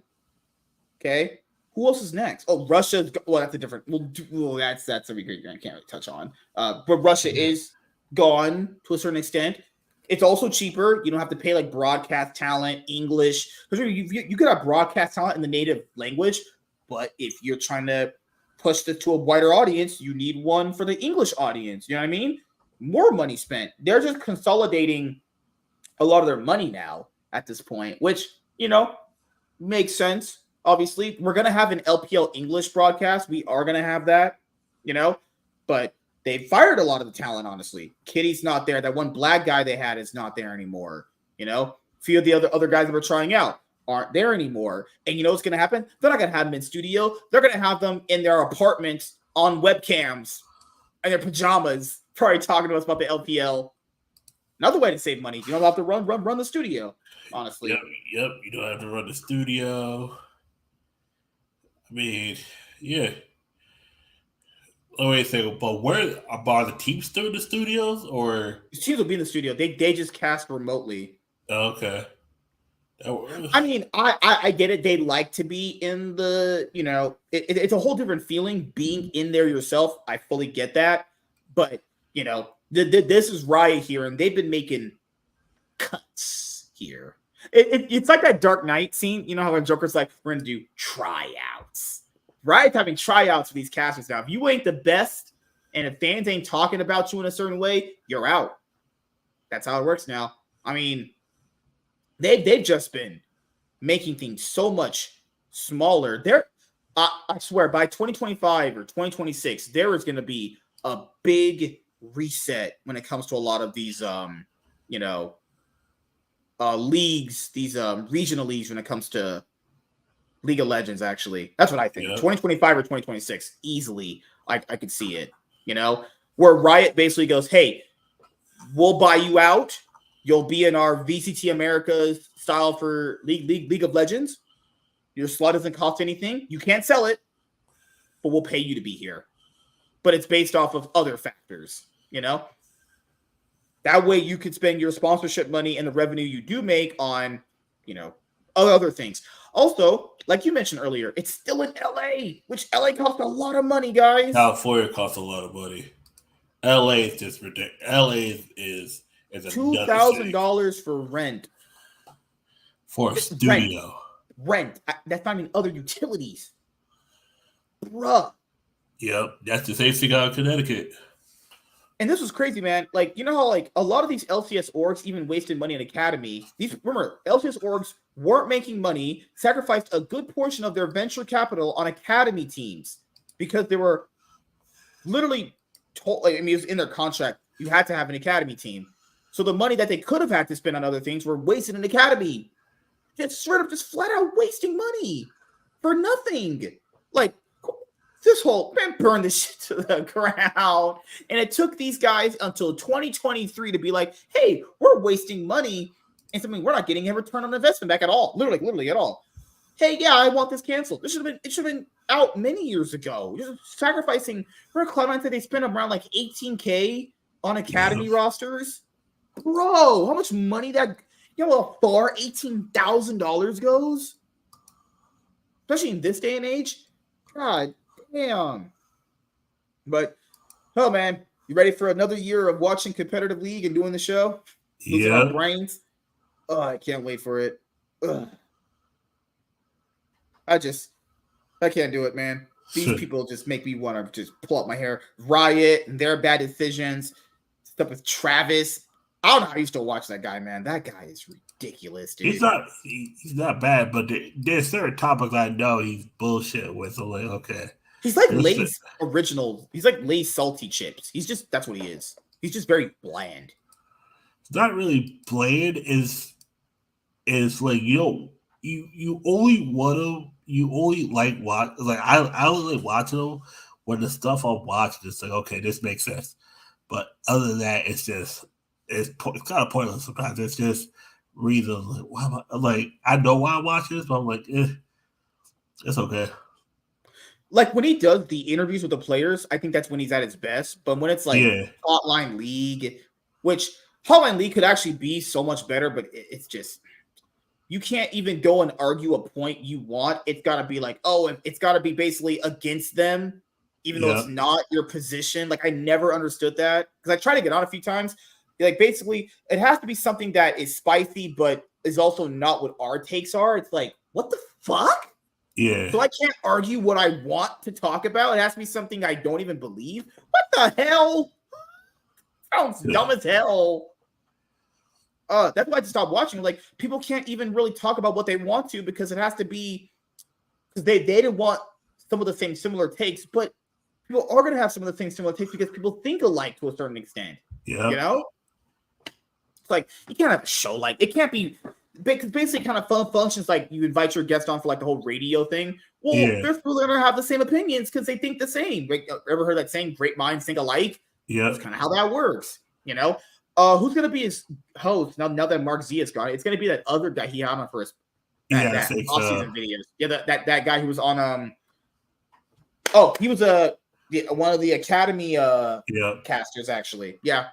Okay. Who else is next? Oh, Russia. Well, that's a different. Well, that's a we can't really touch on. But Russia is gone to a certain extent. It's also cheaper. You don't have to pay like broadcast talent, English. Because you could have broadcast talent in the native language, but if you're trying to push this to a wider audience, you need one for the English audience. You know what I mean? More money spent. They're just consolidating a lot of their money now at this point, which, makes sense. Obviously, we're going to have an LPL English broadcast. We are going to have that, but they fired a lot of the talent, honestly. Kitty's not there. That one black guy they had is not there anymore. A few of the other guys that were trying out aren't there anymore. And you know what's going to happen? They're not going to have them in studio. They're going to have them in their apartments on webcams and their pajamas, probably talking to us about the LPL. Another way to save money. You don't have to run the studio, honestly. Yep. You don't have to run the studio. I mean, yeah. Wait a second, but where are the teams still in the studios, or the teams will be in the studio? They just cast remotely. Okay. I mean, I get it. They like to be in the, it's a whole different feeling being in there yourself. I fully get that, but this is Riot here, and they've been making cuts here. It's like that Dark Knight scene. You know how the Joker's like, we're going to do tryouts. Riot's having tryouts for these casters now. If you ain't the best, and if fans ain't talking about you in a certain way, you're out. That's how it works now. I mean, they've just been making things so much smaller. I swear, by 2025 or 2026, there is going to be a big reset when it comes to a lot of these, leagues, these regional leagues when it comes to League of Legends, actually. That's what I think. 2025 or 2026, easily, I could see it, where Riot basically goes, hey, we'll buy you out. You'll be in our VCT America's style for League of Legends. Your slot doesn't cost anything. You can't sell it, but we'll pay you to be here. But it's based off of other factors, That way you could spend your sponsorship money and the revenue you do make on, other things. Also, like you mentioned earlier, it's still in LA, which LA costs a lot of money, guys. California costs a lot of money. LA is just ridiculous. LA is $2,000 for rent. For a studio. Rent. That's not even other utilities. Bruh. Yep. That's the same thing out of Connecticut. And this was crazy, man. Like, how a lot of these LCS orgs even wasted money in Academy. Remember, LCS orgs weren't making money, sacrificed a good portion of their venture capital on Academy teams because they were literally told, it was in their contract, you had to have an Academy team. So the money that they could have had to spend on other things were wasted in Academy. Just flat out wasting money for nothing. Like, this whole man burned this shit to the ground. And it took these guys until 2023 to be like, hey, we're wasting money and something we're not getting a return on investment back at all. Literally at all. Hey, yeah, I want this canceled. It should have been out many years ago. Just sacrificing. Remember Cloud9 said they spent around like $18K on Academy rosters? Bro, how much money that how far $18,000 goes? Especially in this day and age. God damn. But, oh man, you ready for another year of watching competitive league and doing the show? Losing our brains. Oh, I can't wait for it. Ugh. I can't do it, man. These people just make me want to just pull out my hair. Riot and their bad decisions. Stuff with Travis. I don't know how you still watch that guy, man. That guy is ridiculous, dude. He's not bad, but there's certain topics I know he's bullshit with. So like, okay. He's like Lay's original. He's like Lay's salty chips. That's what he is. He's just very bland. It's not really bland. Is like you only like watch, like I only like watching them when the stuff I'm watching is like, okay, this makes sense. But other than that, it's kind of pointless sometimes. It's just reasons. Like, why am I, like, I know why I'm watching this, but I'm like, it's okay. Like when he does the interviews with the players, I think that's when he's at his best. But when it's like Hotline League, which Hotline League could actually be so much better, but it's just you can't even go and argue a point you want. It's got to be like, oh, it's got to be basically against them, even though it's not your position. Like I never understood that because I tried to get on a few times. Like basically, it has to be something that is spicy, but is also not what our takes are. It's like, what the fuck? Yeah. So I can't argue what I want to talk about. It has to be something I don't even believe. What the hell? Sounds dumb as hell. That's why I just stopped watching. Like people can't even really talk about what they want to because it has to be because they didn't want some of the same similar takes, but people are going to have some of the same similar takes because people think alike to a certain extent. Yeah. You know? It's like you can't have a show like it can't be because basically kind of functions like you invite your guest on for like the whole radio thing. Well, there's people that are gonna have the same opinions because they think the same. Like, ever heard that saying, great minds think alike? Yeah. That's kind of how that works, you know? Who's gonna be his host now that Mark Z is gone? It's gonna be that other guy he had on for his off-season videos. Yeah, that guy who was on he was one of the Academy casters, actually. Yeah.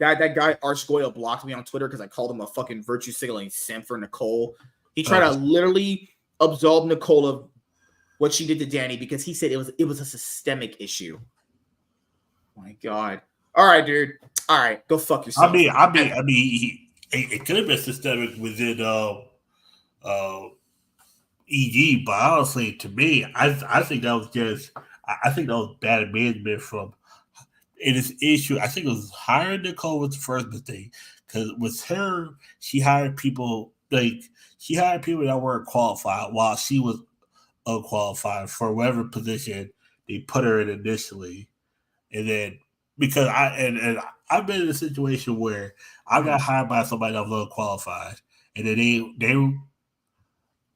That guy Arch Goyle blocked me on Twitter because I called him a fucking virtue signaling simp for Nicole. He tried to literally absolve Nicole of what she did to Danny because he said it was a systemic issue. Oh my God. All right, dude. All right, go fuck yourself. I mean, it could have been systemic within EG, but honestly, to me, I think that was just I think that was bad management from. In this issue, I think it was hiring Nicole was the first mistake because with her, she hired people that weren't qualified while she was unqualified for whatever position they put her in initially, and then because I've been in a situation where I got hired by somebody that was unqualified, and then they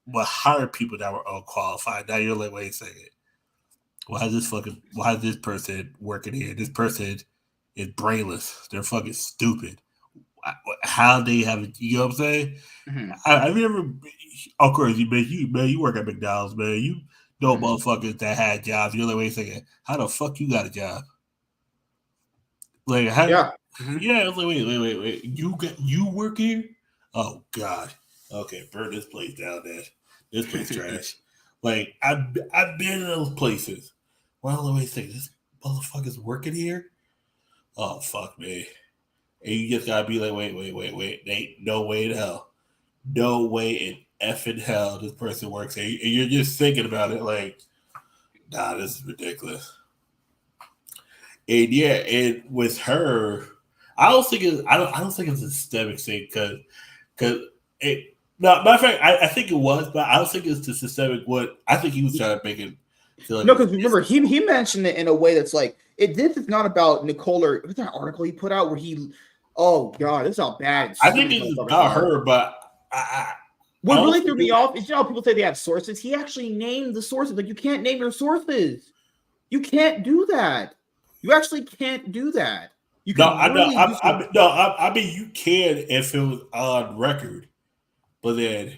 will hire people that were unqualified. Now you're like, wait a second. Why is this person working here? This person is brainless. They're fucking stupid. How they have it? You know what I'm saying? Mm-hmm. Have you ever? Of course, you work at McDonald's, man. You know motherfuckers that had jobs. You're like, wait a second. How the fuck you got a job? Like, how? Yeah. Yeah. Like, wait. You work here? Oh God. Okay, burn this place down. This place trash. Like, I've been in those places. Well, wait a second. This motherfucker's working here? Oh, fuck me. And you just gotta be like, wait. Ain't no way in hell. No way in effing hell this person works here. And you're just thinking about it like, nah, this is ridiculous. And yeah, and with her, I don't think it's a systemic thing because it. No, matter of fact, I think it was, but I don't think it's the systemic. What I think he was trying to make it feel like. No, because remember, he mentioned it in a way that's like, this is not about Nicole or what's that article he put out where he, oh God, this is how bad. I think it's about her, but what really threw me off is, you know, people say they have sources. He actually named the sources. Like, you can't name your sources. You can't do that. You actually can't do that. You can I mean, you can if it was on record. But then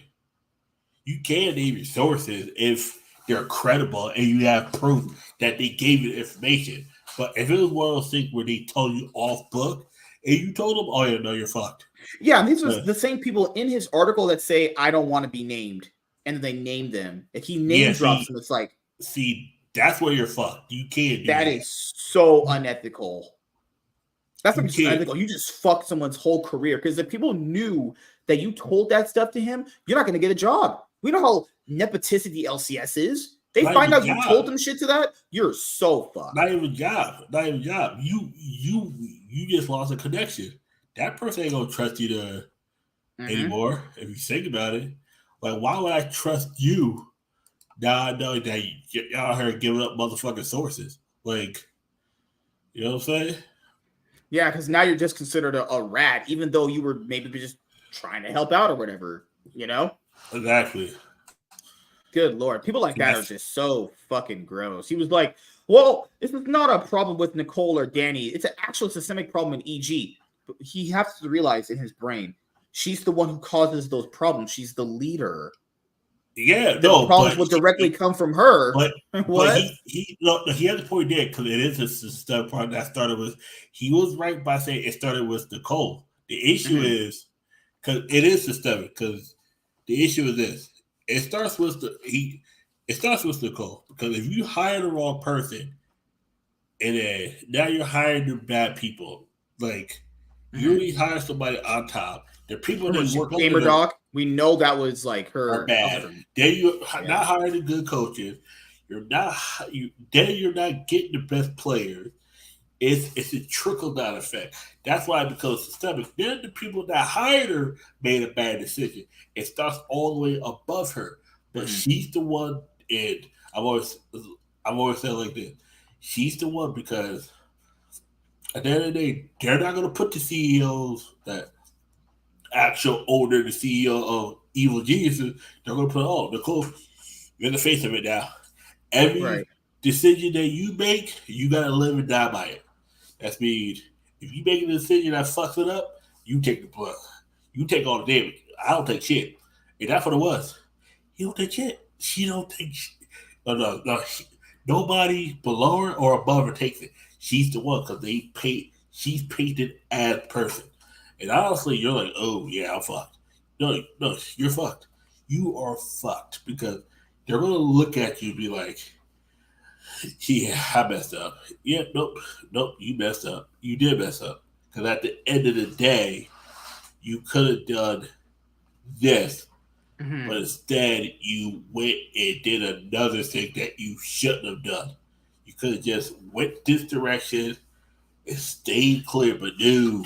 you can name your sources if they're credible and you have proof that they gave you the information. But if it was one of those things where they told you off book and you told them, oh, yeah, no, you're fucked. Yeah, and these are the same people in his article that say, I don't want to be named. And they name them. If he name drops them, it's like. See, that's where you're fucked. You can't do that. That is so unethical. That's not unethical. You just fucked someone's whole career. Because if people knew that you told that stuff to him, you're not going to get a job. We know how nepotistic the LCS is. They find out you told them shit to that, you're so fucked. Not even job. You just lost a connection. That person ain't going to trust you anymore if you think about it. Like, why would I trust you? Now I know that y'all here giving up motherfucking sources. Like, you know what I'm saying? Yeah, because now you're just considered a rat, even though you were maybe just trying to help out or whatever, you know? Exactly. Good Lord. People like that are just so fucking gross. He was like, well, this is not a problem with Nicole or Danny. It's an actual systemic problem in EG. But he has to realize in his brain, she's the one who causes those problems. She's the leader. Yeah, The problems would directly come from her. But he has a point there because it is a systemic problem that started with. He was right by saying it started with Nicole. The issue is because it is systemic. Because the issue is this: it starts with Nicole. Because if you hire the wrong person, and then now you're hiring the bad people, like you already hire somebody on top. The people that work Gamer Doc, we know that was like her are bad. Then you're not hiring the good coaches. You're not getting the best players. It's a trickle down effect. That's why it becomes systemic. Then the people that hired her made a bad decision. It starts all the way above her, but she's the one. And I've always said like this: she's the one because at the end of the day, they're not going to put the CEOs that actual owner, the CEO of Evil Geniuses. They're going to put Nicole, you're the face of it now. Every decision that you make, you got to live and die by it. That means if you make a decision that fucks it up, you take the blood. You take all the damage. I don't take shit. And that's what it was. He don't take shit. She don't take shit. No. Nobody below her or above her takes it. She's the one because she's painted as person. And honestly, you're like, oh yeah, I'm fucked. No, you're fucked. You are fucked because they're gonna look at you and be like, yeah, I messed up. Yeah, nope, you messed up. You did mess up. Because at the end of the day, you could have done this, but instead you went and did another thing that you shouldn't have done. You could have just went this direction and stayed clear, but no,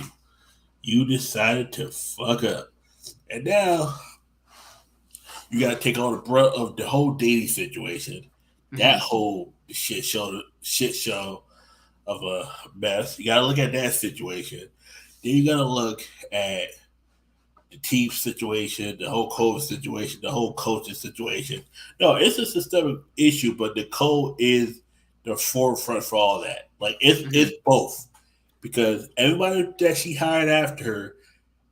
you decided to fuck up. And now you got to take all the brunt of the whole dating situation. That whole shit show of a mess. You got to look at that situation. Then you got to look at the team situation, the whole COVID situation, the whole coaching situation. No, it's a systemic issue, but Nicole is the forefront for all that. Like it's both. Because everybody that she hired after her,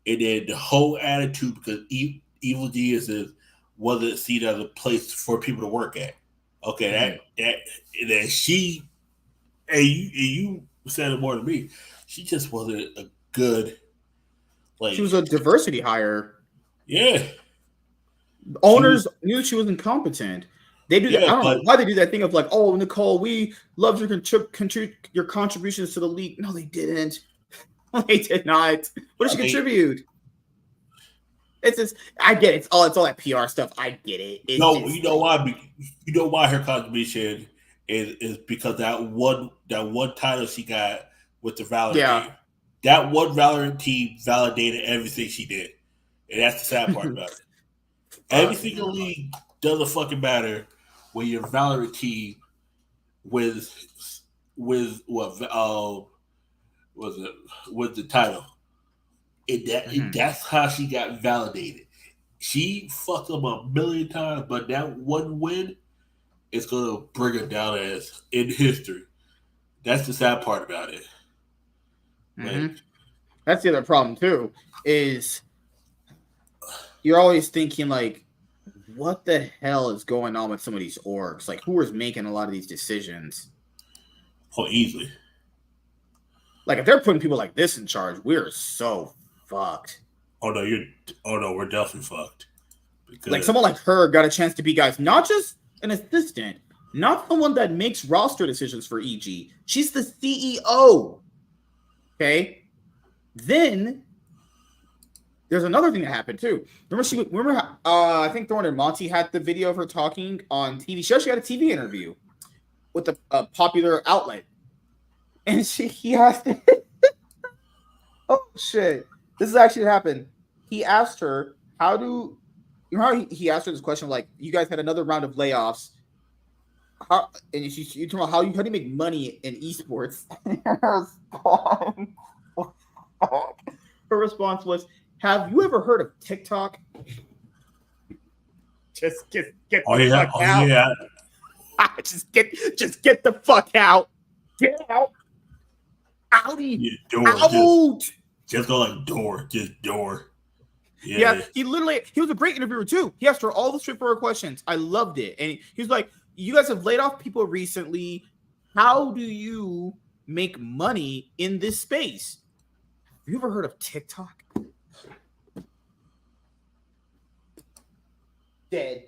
and then the whole attitude, because Evil Geniuses wasn't seen as a place for people to work at. Okay, that she, and you said it more than me. She just wasn't a good. Like she was a diversity hire. Yeah, owners knew she was incompetent. They do that. I don't know why they do that thing of like, oh, Nicole, we love your contributions to the league. No, they didn't. They did not. What did she contribute? It's just, I get it. It's all that PR stuff. I get it. You know why? You know why her contribution is because that one title she got with the Valorant team. That one Valorant team validated everything she did, and that's the sad part about it. Every single league doesn't fucking matter when your Valorant team with what was it with the title. That's how she got validated. She fucked up a million times, but that one win is gonna bring her down as in history. That's the sad part about it. Like, that's the other problem too. Is you're always thinking like, what the hell is going on with some of these orgs? Like, who is making a lot of these decisions? Oh, easily. Like, if they're putting people like this in charge, we're so fucked. Oh no, we're definitely fucked. Because like someone like her got a chance to be, guys, not just an assistant, not someone that makes roster decisions for EG. She's the CEO. Okay. Then there's another thing that happened too. Remember I think Thorne and Monty had the video of her talking on TV. She actually had a TV interview with a popular outlet. And he asked oh shit. This is actually happened. He asked her, he asked her this question like, you guys had another round of layoffs. You talk about how do you make money in esports? Her response was, have you ever heard of TikTok? Just get the fuck out. Yeah. Just get the fuck out. Get out. Outie. Door. Out. Just go like door. Just door. Yeah, he was a great interviewer too. He asked her all the straightforward questions. I loved it. And he was like, you guys have laid off people recently. How do you make money in this space? Have you ever heard of TikTok? Dead.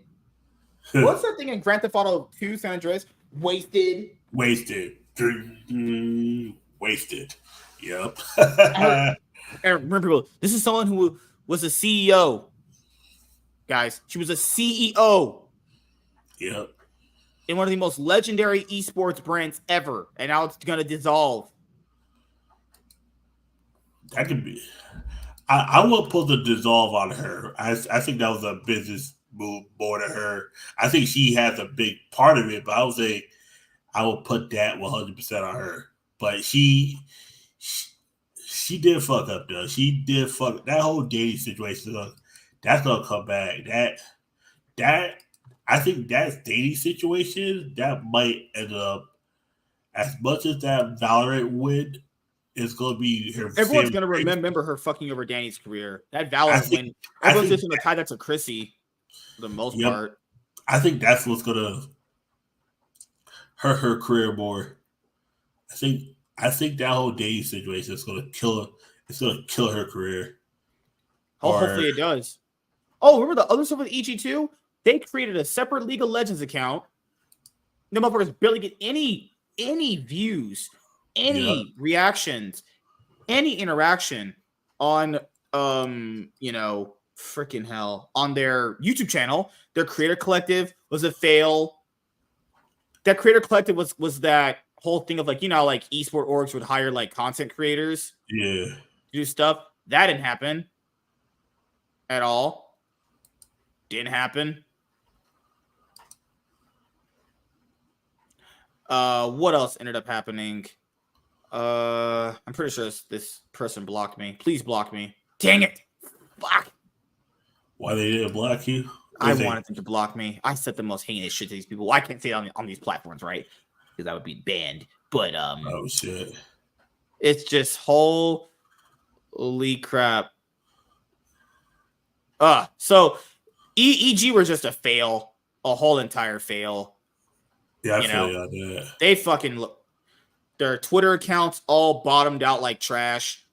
What's that thing in Grand Theft Auto 2 San Andreas? Wasted. Yep. And remember, people, this is someone who was a CEO. Guys, she was a CEO. Yep. In one of the most legendary esports brands ever. And now it's going to dissolve. That could be. I will put the dissolve on her. I think that was a business move more to her. I think she has a big part of it, but I would say I will put that 100% on her. But she did fuck up though. She did fuck that whole dating situation. That's gonna come back. That I think that dating situation that might end up as much as that Valorant win. It's going to be her. Everyone's going to remember her fucking over Danny's career. That Valorant win. Everyone's just going to tie that to Chrissy for the most part. I think that's what's going to hurt her career more. I think that whole dating situation is going to kill her. It's going to kill her career. Hopefully it does. Oh, remember the other stuff with EG2? They created a separate League of Legends account. The motherfuckers barely get any views, any reactions, any interaction on freaking hell on their YouTube channel. Their creator collective was a fail. That creator collective was that whole thing of like esport orgs would hire like content creators to do stuff. That didn't happen at all. Didn't happen. What else ended up happening? I'm pretty sure this person blocked me. Please block me. Dang it. Block. Why they didn't block you? I wanted them to block me. I said the most heinous shit to these people. I can't say it on these platforms, right? Because I would be banned. But oh shit. It's just holy crap. So EG were just a fail. A whole entire fail. Yeah, I feel you. They fucking their Twitter accounts all bottomed out like trash.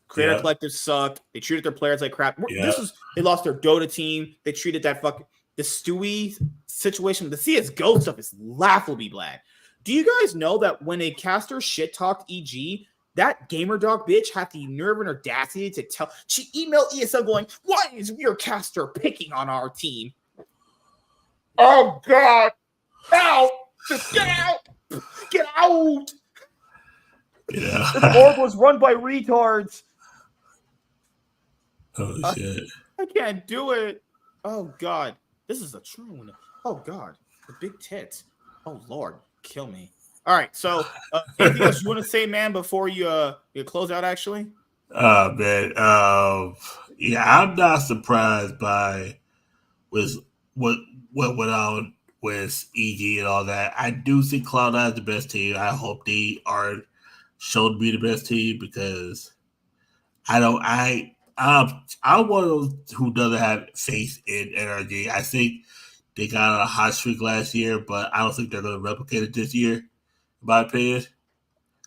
Creator Collective sucked. They treated their players like crap. They lost their Dota team. They treated the Stewie situation. The CS:GO stuff is laughably bad. Do you guys know that when a caster shit talked EG, that gamer dog bitch had the nerve and audacity to tell? She emailed ESL going, "Why is your caster picking on our team?" Oh God! Out! Just get out! Get out! Yeah. This org was run by retards. Oh shit! I can't do it. Oh God, this is a troon. Oh God, the big tits. Oh Lord, kill me. All right, so anything else you want to say, man, before you close out? Actually, man, I'm not surprised by what went on with EG and all that. I do think Cloud9 is the best team. I hope they are shown to be the best team because I'm one of those who doesn't have faith in NRG. I think they got on a hot streak last year, but I don't think they're going to replicate it this year, in my opinion.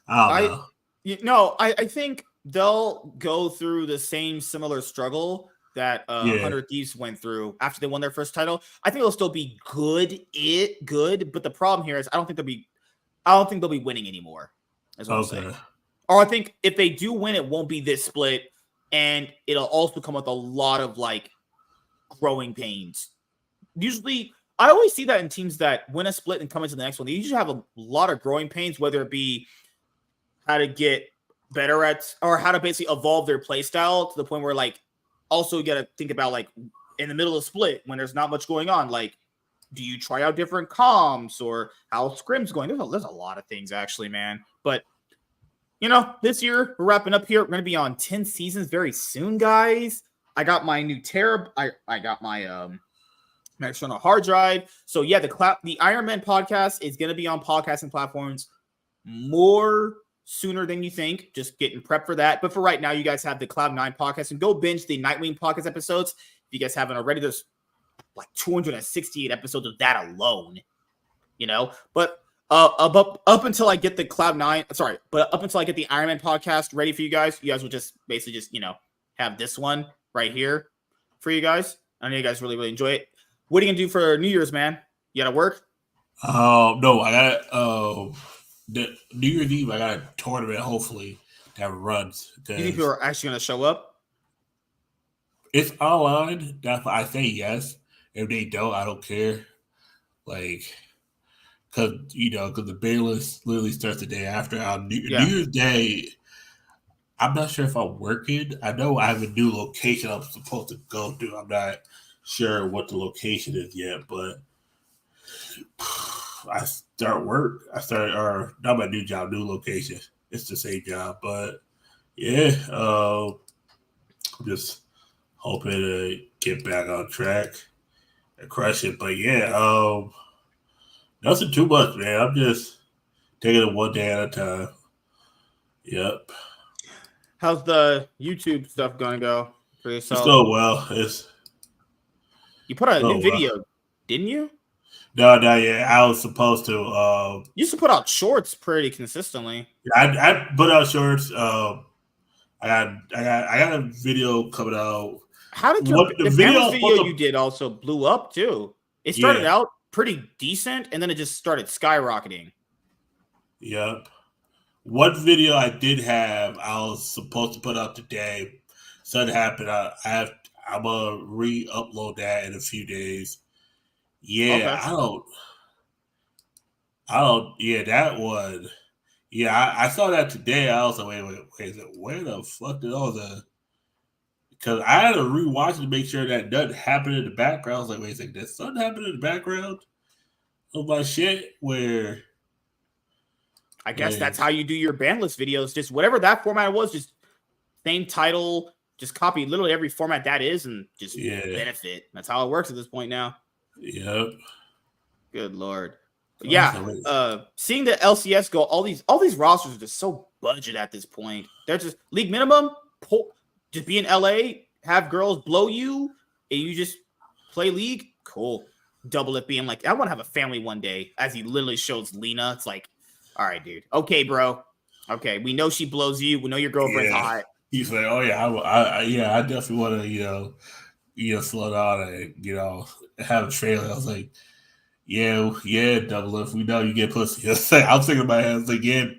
I don't know. I think they'll go through the same similar struggle that 100 Thieves went through after they won their first title. I think they'll still be good, but the problem here is I don't think they'll be winning anymore. That's what I'm saying. Or I think if they do win, it won't be this split, and it'll also come with a lot of like growing pains. Usually, I always see that in teams that win a split and come into the next one. They usually have a lot of growing pains, whether it be how to get better at or how to basically evolve their play style to the point where like also you got to think about like in the middle of the split when there's not much going on, like do you try out different comms or how scrim's going? There's a lot of things actually, man. But this year we're wrapping up here. We're going to be on 10 seasons very soon, guys. I got my new I got my external hard drive. So yeah, the Iron Man podcast is going to be on podcasting platforms more sooner than you think. Just getting prepped for that. But for right now, you guys have the Cloud9 podcast, and go binge the Nightwing podcast episodes. If you guys haven't already, there's like 268 episodes of that alone, but up until I get the up until I get the Iron Man podcast ready for you guys will just basically just, have this one right here for you guys. I know you guys really, really enjoy it. What are you gonna do for New Year's, man? You gotta work? No, I got the New Year's Eve. I got a tournament, hopefully, that runs. You think people are actually gonna show up? It's online. That's why I say yes. If they don't, I don't care. Like, because the ban list literally starts the day after. New Year's Day, I'm not sure if I'm working. I know I have a new location I'm supposed to go to. I'm not sure what the location is yet, but I start work. Not my new job, new location. It's the same job, but yeah, I'm just hoping to get back on track and crush it. But yeah, nothing too much, man. I'm just taking it one day at a time. Yep. How's the YouTube stuff gonna go for yourself? It's going well. You put out a new video, didn't you? No, not yet. I was supposed to. You used to put out shorts pretty consistently. I put out shorts. I got a video coming out. How did the video you did also blew up too? It started out pretty decent, and then it just started skyrocketing. Yep. One video I did have, I was supposed to put out today. Something happened. I'm gonna re-upload that in a few days. Yeah, okay. I don't. Yeah, that one. Yeah, I saw that today. I was like, wait, where the fuck did all the? Because I had to rewatch it to make sure that nothing happened in the background. I was like, wait a second, did something happen in the background of my shit? Where? I guess that's how you do your ban list videos. Just whatever that format was, just same title, just copy literally every format that is, and just benefit. That's how it works at this point now. Yep. Good Lord. Yeah. Seeing the LCS go, all these rosters are just so budget at this point. They're just league minimum. Just be in LA, have girls blow you, and you just play league. Cool. Double it being like, I want to have a family one day. As he literally shows Lena, it's like, all right, dude. Okay, bro. Okay, we know she blows you. We know your girlfriend's hot. He's like, oh yeah, I definitely want to, slow down and have a trailer. I was like, yeah, double if we know you get pussy. I'm thinking in my head, I was like, yeah,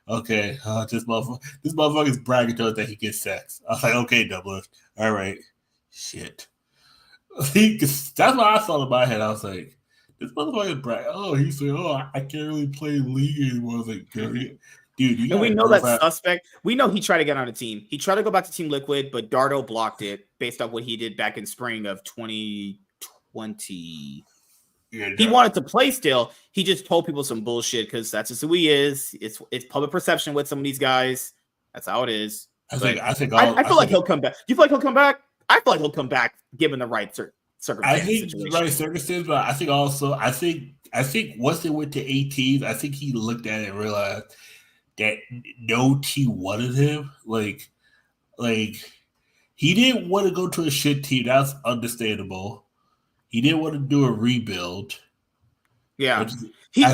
okay. This motherfucker's bragging to us that he gets sex. I was like, okay, double if. All right, shit. That's what I thought in my head. I was like, this motherfucker's bragging. Oh, he said, I can't really play league anymore. I was like, dude. And we know that suspect. We know he tried to get on a team. He tried to go back to Team Liquid, but Dardo blocked it based off what he did back in spring of 2020. Yeah, he wanted to play still. He just told people some bullshit because that's just who he is. It's public perception with some of these guys. That's how it is. I feel like he'll come back. Do you feel like he'll come back? I feel like he'll come back given the right circumstances. I think the right circumstances, but I think once they went to 18, I think he looked at it and realized that no team wanted him. Like he didn't want to go to a shit team. That's understandable. He didn't want to do a rebuild. Yeah. He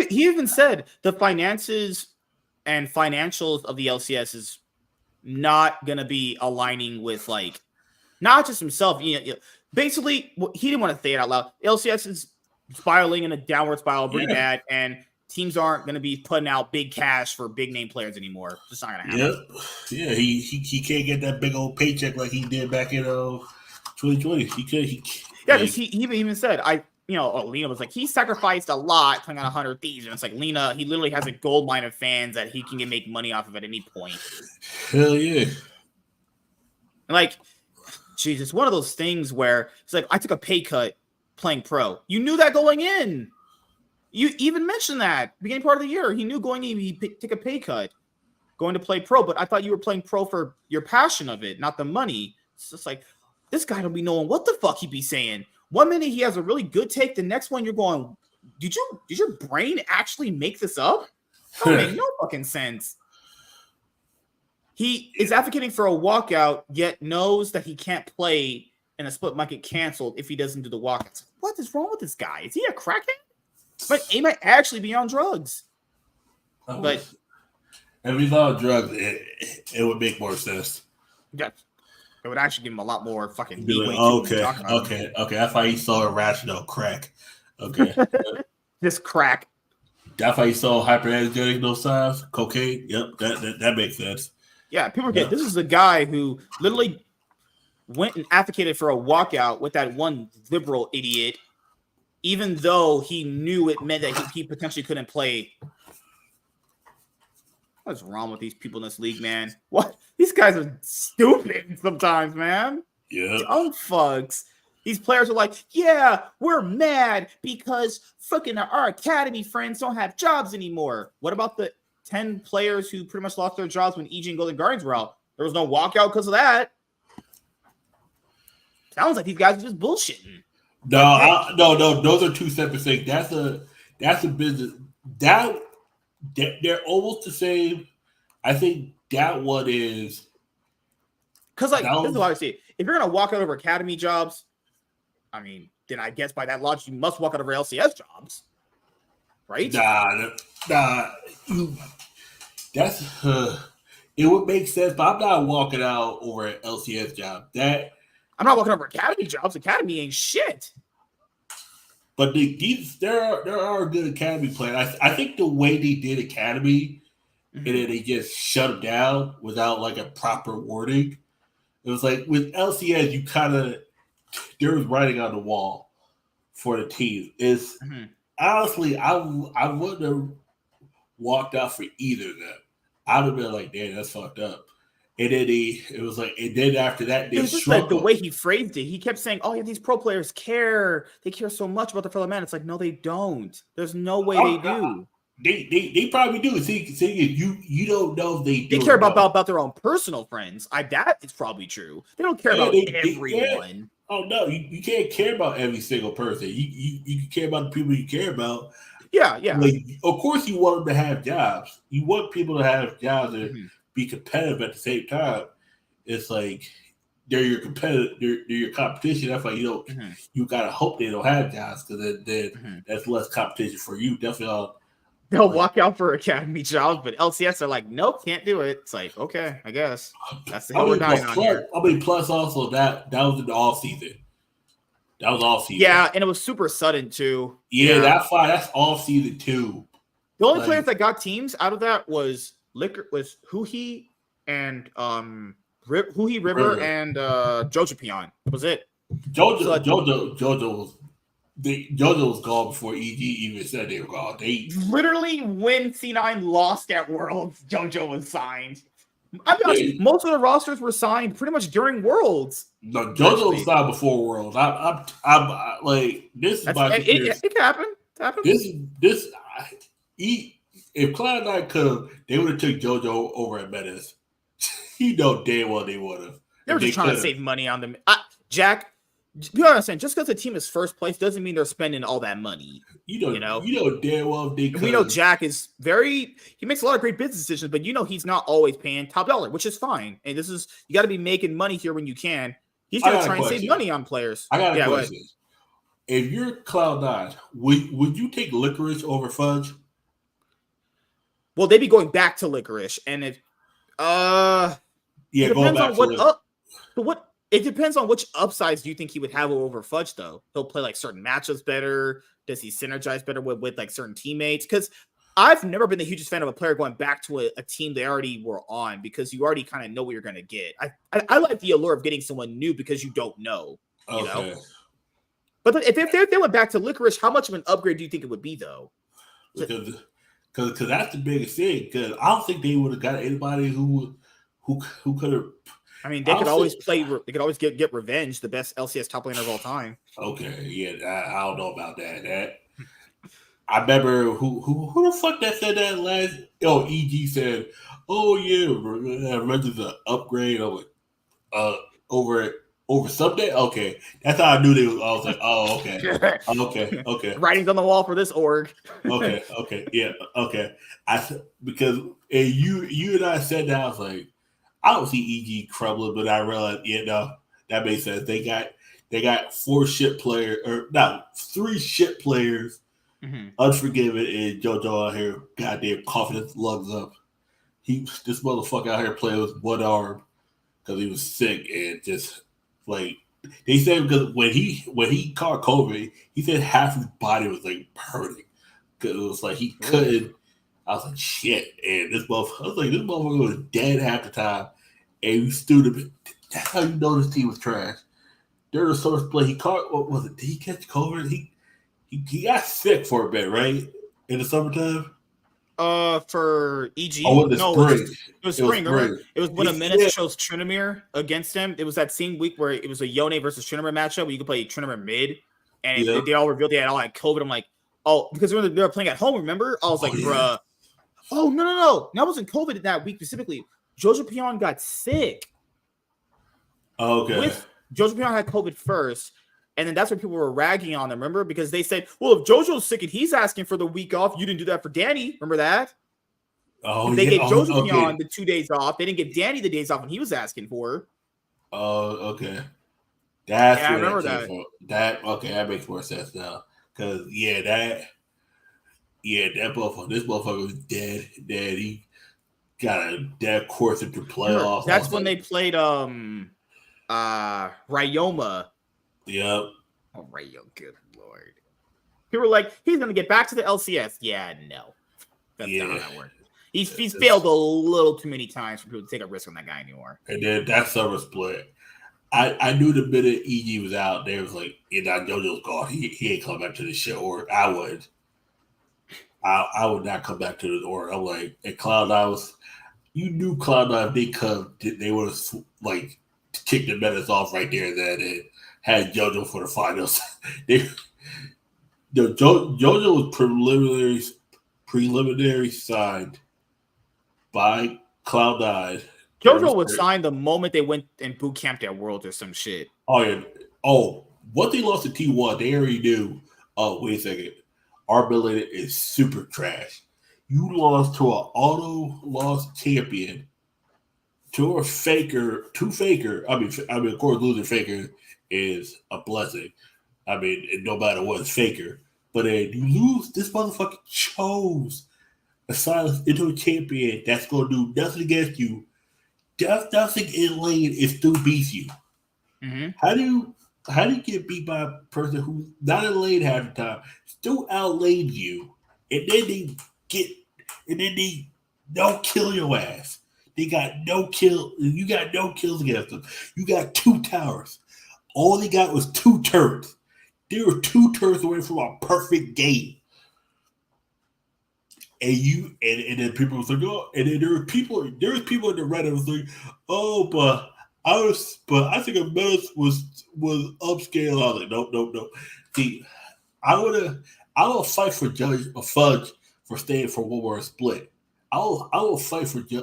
even said the finances and financials of the LCS is not going to be aligning with not just himself. Basically, he didn't want to say it out loud. LCS is spiraling in a downward spiral pretty bad, and teams aren't going to be putting out big cash for big name players anymore. It's just not going to happen. Yeah, he can't get that big old paycheck like he did back in 2020. He could. Because he even said, Lena was like, he sacrificed a lot playing on 100 Thieves. And it's like, Lena, he literally has a gold mine of fans that he can make money off of at any point. Hell yeah. And geez, it's one of those things where it's like, I took a pay cut playing pro. You knew that going in. You even mentioned that beginning part of the year. He knew going in, he took a pay cut going to play pro. But I thought you were playing pro for your passion of it, not the money. It's just like, this guy don't be knowing what the fuck he be saying. One minute he has a really good take. The next one you're going, did your brain actually make this up? That don't make no fucking sense. He is advocating for a walkout, yet knows that he can't play and a split might get canceled if he doesn't do the walkouts. What is wrong with this guy? Is he a crackhead? But he might actually be on drugs. But if he's on drugs, it would make more sense. Yeah, it would actually give him a lot more fucking leeway. Okay. That's why he saw irrational crack. Okay. This crack. That's why you saw hyperandrogenic those signs. Cocaine. Yep, that makes sense. Yeah, people forget this is a guy who literally went and advocated for a walkout with that one liberal idiot, even though he knew it meant that he potentially couldn't play. What's wrong with these people in this league, man? What? These guys are stupid sometimes, man. Yeah. Dumb fucks. These players are like, yeah, we're mad because fucking our academy friends don't have jobs anymore. What about the 10 players who pretty much lost their jobs when EG and Golden Guardians were out? There was no walkout because of that. Sounds like these guys are just bullshitting. No. Those are two separate things. That's a business. They're almost the same. I think that one is because this is what I see. If you're gonna walk out over academy jobs, I mean, then I guess by that logic, you must walk out over LCS jobs, right? Nah. That's it would make sense, but I'm not walking out over an LCS job. I'm not walking over academy jobs. Academy ain't shit. But there are good academy players. I think the way they did academy, and then they just shut them down without like a proper wording. It was like with LCS, you kind of there was writing on the wall for the team. Honestly, I wouldn't have walked out for either of them. I'd have been like, damn, that's fucked up. And then and then after that, it was just like the way he phrased it. He kept saying, "Oh yeah, these pro players care. They care so much about their fellow man." It's like, no, they don't. There's no way they do. They probably do. See, you don't know if they do. They care about their own personal friends. That is probably true. They don't care about everyone. Oh no, you can't care about every single person. You can care about the people you care about. Yeah. Like, of course, you want them to have jobs. You want people to have jobs and be competitive at the same time. It's like they're your competitive, they're your competition. That's why you gotta hope they don't have jobs because then that's less competition for you. Definitely, they'll walk out for academy jobs, but LCS are like, nope, can't do it. It's like, okay, I guess that's the hill we're dying on here. Plus also that was in the off season. That was off season. Yeah, and it was super sudden too. Yeah, that's off season too. The only players that got teams out of that was Huhi and Huhi River and Jojo Pion. Was it? Jojo was gone before EG even said they were gone. They literally when C9 lost at Worlds, Jojo was signed. I'm honest, most of the rosters were signed pretty much during Worlds. No, JoJo was signed before Worlds. I'm like this is my it happened. It happened. If Cloud9 could have, they would have took JoJo over at Menace. You know damn well they would have. They were just trying to save money on them. Jack, you understand? Just because the team is first place doesn't mean they're spending all that money. You know damn well they could. We know Jack is he makes a lot of great business decisions, but he's not always paying top dollar, which is fine. And you got to be making money here when you can. He's going to try and save money on players. I got a question. If you're Cloud9, would you take Licorice over Fudge? Well, they'd be going back to Licorice, and it depends on it depends on which upsides do you think he would have over Fudge, though. He'll play like certain matchups better. Does he synergize better with like certain teammates? Because I've never been the hugest fan of a player going back to a team they already were on because you already kind of know what you're going to get. I like the allure of getting someone new because you don't know. You know? But if they went back to Licorice, how much of an upgrade do you think it would be, though? Because that's the biggest thing. Because I don't think they would have got anybody who could have. I mean, they could always play. They could always get Revenge, the best LCS top laner of all time. Okay, yeah, I don't know about that. I remember who the fuck that said that last. Oh, EG said, "Oh yeah, Revenge is an upgrade over something." Okay, that's how I knew they was. I was like, "Oh, okay, okay." Writings on the wall for this org. Okay, yeah, okay. Because you and I said that, I was like, I don't see EG crumbling, but I realize, that makes sense. They got 4 shit players, or no, 3 shit players. Unforgiven, and JoJo out here, goddamn coughing his lungs up. This motherfucker out here playing with one arm because he was sick, and just like they said, because when he caught COVID, he said half his body was like hurting because it was like he couldn't. I was like, shit, and this motherfucker was dead half the time, and he stood a bit. That's how you know this team was trash. During the summer split, he caught, what was it? Did he catch COVID? He got sick for a bit, right? In the summertime? For EG? Oh, no, spring. It was spring, remember? It was when a Menace chose Tryndamere against him. It was that same week where it was a Yone versus Tryndamere matchup where you could play Tryndamere mid, and they all revealed they had all like COVID. I'm like, oh, because they were playing at home, remember? I was like, bruh. Oh, no. That wasn't COVID that week specifically. Jojo Pion got sick. Okay. Jojo Pion had COVID first. And then that's when people were ragging on them, remember? Because they said, well, if JoJo's sick and he's asking for the week off, you didn't do that for Danny. Remember that? Oh, they gave Jojo Pion the 2 days off. They didn't give Danny the days off when he was asking for. Oh, okay. That's I remember that. That makes more sense now. Because, this motherfucker was dead. He got a dead course into playoffs. That's when they played Ryoma. Yep. Oh, Rayo, good lord. People were like, he's going to get back to the LCS. Yeah, no. That's not how that works. He's failed a little too many times for people to take a risk on that guy anymore. And then that summer split. I knew the minute EG was out, they was like, JoJo's gone. He ain't come back to the show, or I would. I would not come back to the or. I'm like, and Cloud9 you knew Cloud9, if they come, they would have like kicked the Menace off right there and then and had JoJo for the finals. JoJo was preliminary signed by Cloud9. JoJo would sign the moment they went and boot camped at Worlds or some shit. Oh, yeah. Oh, what they lost to T1, they already knew. Oh, wait a second. Our ability is super trash. You lost to an auto-lost champion, to a faker, I mean, of course, losing faker is a blessing. I mean, no matter what, it's faker. But then you lose, this motherfucker chose a silence into a champion that's going to do nothing against you. Does nothing in lane, it still beats you. Mm-hmm. How do you get beat by a person who's not in lane half the time, still outlaid you, and then they don't kill your ass? They got no kill. You got no kills against them. You got 2 towers. All they got was 2 turrets. They were 2 turrets away from a perfect game. And then people was like, oh, and then there was people in the Reddit was like, oh, but I think a Menace was upscale. I was like, nope. See, I will fight for Fudge for staying for one more split. I will fight for Fudge. I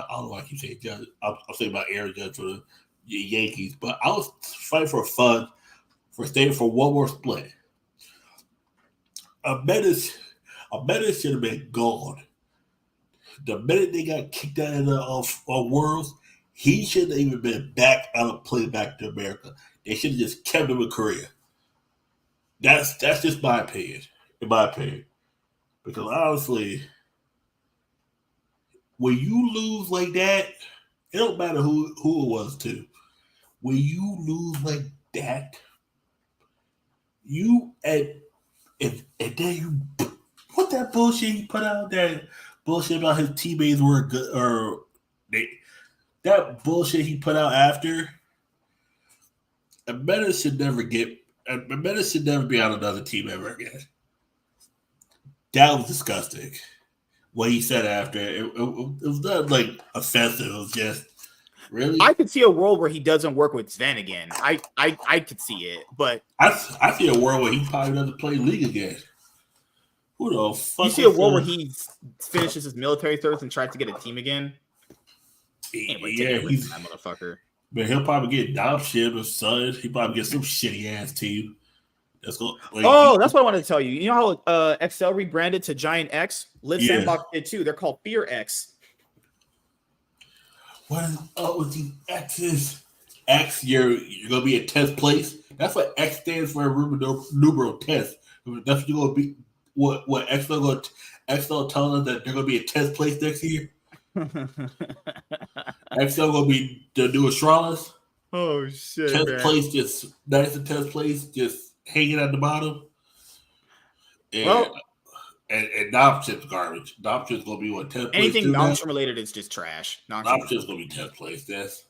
don't know why I keep saying Judge. I'm saying about Aaron Judge for the Yankees, but I will fight for Fudge for staying for one more split. A Menace should have been gone. The minute they got kicked out of the Worlds, he shouldn't have even been back out of play back to America. They should have just kept him in Korea. That's just my opinion. In my opinion. Because honestly, when you lose like that, it don't matter who it was to. When you lose like that, and then you what that bullshit he put out, that bullshit about his teammates were good, or that bullshit he put out after, a Menace should never be on another team ever again. That was disgusting. What he said after, it was not like offensive. It was just really. I could see a world where he doesn't work with Sven again. I could see it, but I see a world where he probably doesn't play League again. Who the fuck? You see a world where he finishes his military service and tries to get a team again? Yeah, he's that motherfucker. But he'll probably get adoption or son. He probably get some shitty ass team. That's what I wanted to tell you. You know how XL rebranded to Giant X? Live Sandbox did too. They're called Fear X. What is up with these X's? X, you're gonna be a test place. That's what X stands for. Numero test. That's what you're gonna be. What X gonna tell us that they're gonna be a test place next year. X gonna be the new Astralis. Oh shit! Test man. place, just that's a test place, just hanging at the bottom. And, well, and Nopchip's garbage. Nopchip's gonna be what test place. Anything Nopchip related is just trash. Nopchip's gonna be test place. That's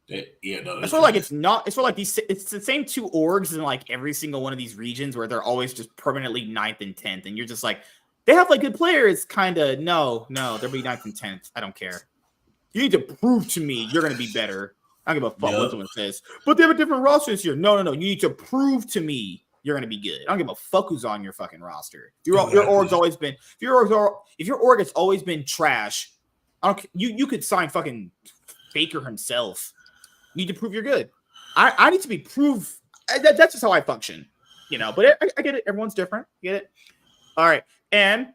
sort of like it's not. It's sort of like these. It's the same two orgs in like every single one of these regions where they're always just permanently 9th and 10th, and you're just like, they have like good players. Kind of no, they'll be 9th and 10th. I don't care. You need to prove to me you're gonna be better. I don't give a fuck what someone says. But they have a different roster this year. No. You need to prove to me you're gonna be good. I don't give a fuck who's on your fucking roster. Your org's always been. If your org has always been trash, I don't. You could sign fucking Faker himself. You need to prove you're good. I need to be proved. That's just how I function, But I get it. Everyone's different. Get it? All right. And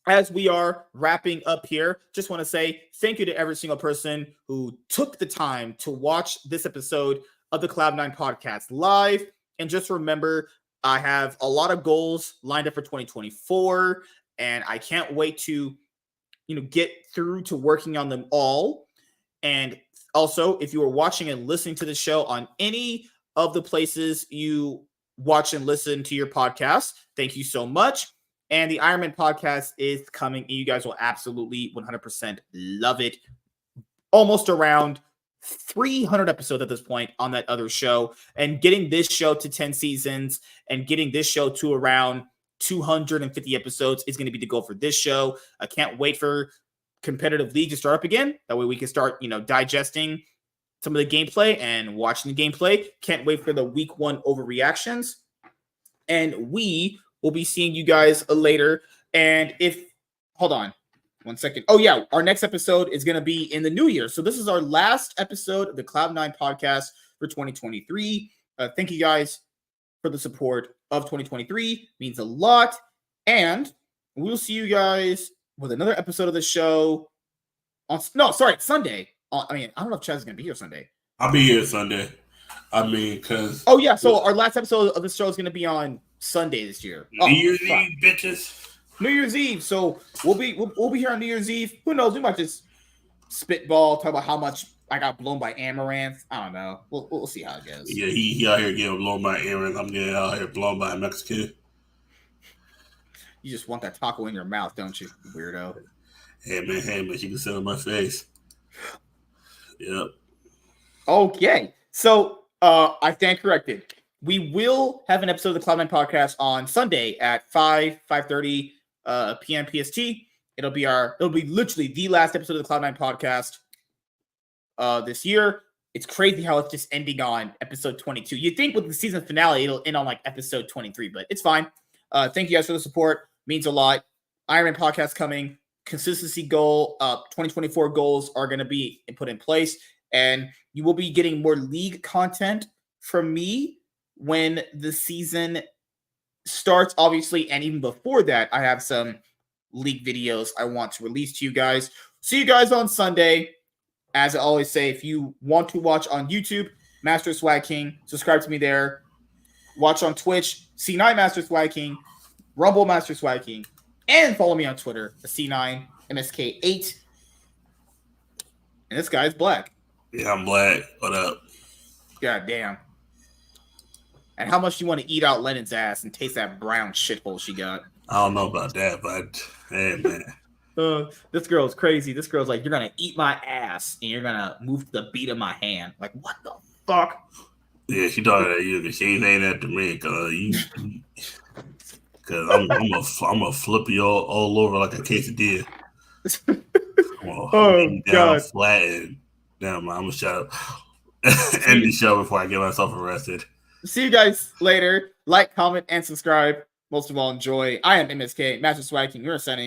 as we are wrapping up here, just want to say thank you to every single person who took the time to watch this episode of the Cloud9 podcast live. And just remember, I have a lot of goals lined up for 2024, and I can't wait to, get through to working on them all. And also, if you are watching and listening to the show on any of the places you watch and listen to your podcast, thank you so much. And the Iron Man podcast is coming, and you guys will absolutely 100% love it. Almost around 300 episodes at this point on that other show, and getting this show to 10 seasons and getting this show to around 250 episodes is going to be the goal for this show. I can't wait for competitive league to start up again. That way we can start, digesting some of the gameplay and watching the gameplay. Can't wait for the week 1 overreactions. And we will be seeing you guys later. And hold on 1 second. Oh yeah, our next episode is going to be in the new year. So this is our last episode of the Cloud9 podcast for 2023. Thank you guys for the support of 2023. It means a lot. And we'll see you guys with another episode of the show on Sunday. I don't know if Chaz is going to be here Sunday. I'll be here Sunday. Because... Oh, yeah. So our last episode of the show is going to be on Sunday this year. New Year's Eve, bitches. New Year's Eve. So we'll be here on New Year's Eve. Who knows? We might just spitball, talk about how much I got blown by Amaranth. I don't know. We'll see how it goes. Yeah, he out here getting blown by Amaranth. I'm getting out here blown by a Mexican. You just want that taco in your mouth, don't you, weirdo? Hey man, you can sit on my face. Yep. Okay. So I stand corrected. We will have an episode of the Cloud9 podcast on Sunday at 5:30 p.m. PST. It'll be literally the last episode of the Cloud9 podcast this year. It's crazy how it's just ending on episode 22. You'd think with the season finale, it'll end on like episode 23, but it's fine. Thank you guys for the support. Means a lot. Iron Man podcast coming. Consistency goal. 2024 goals are going to be put in place, and you will be getting more league content from me when the season starts, obviously, and even before that, I have some league videos I want to release to you guys. See you guys on Sunday. As I always say, if you want to watch on YouTube, Master Swag King, subscribe to me there. Watch on Twitch, C9 Master Swag King, Rumble Master Swag King, and follow me on Twitter, C9 MSK8. And this guy's black. Yeah, I'm black. What up? God damn. And how much do you want to eat out Lennon's ass and taste that brown shithole she got? I don't know about that, but hey, man. This girl's crazy. This girl's like, you're going to eat my ass and you're going to move the beat of my hand. Like, what the fuck? Yeah, she thought that you, because she ain't saying that to me, because I'm gonna flip you all over like a quesadilla. Oh, God. Flat and damn, I'm gonna shut up. End the show before I get myself arrested. See you guys later. Like, comment, and subscribe. Most of all, enjoy. I am MSK, Master Swag King. We're signing out.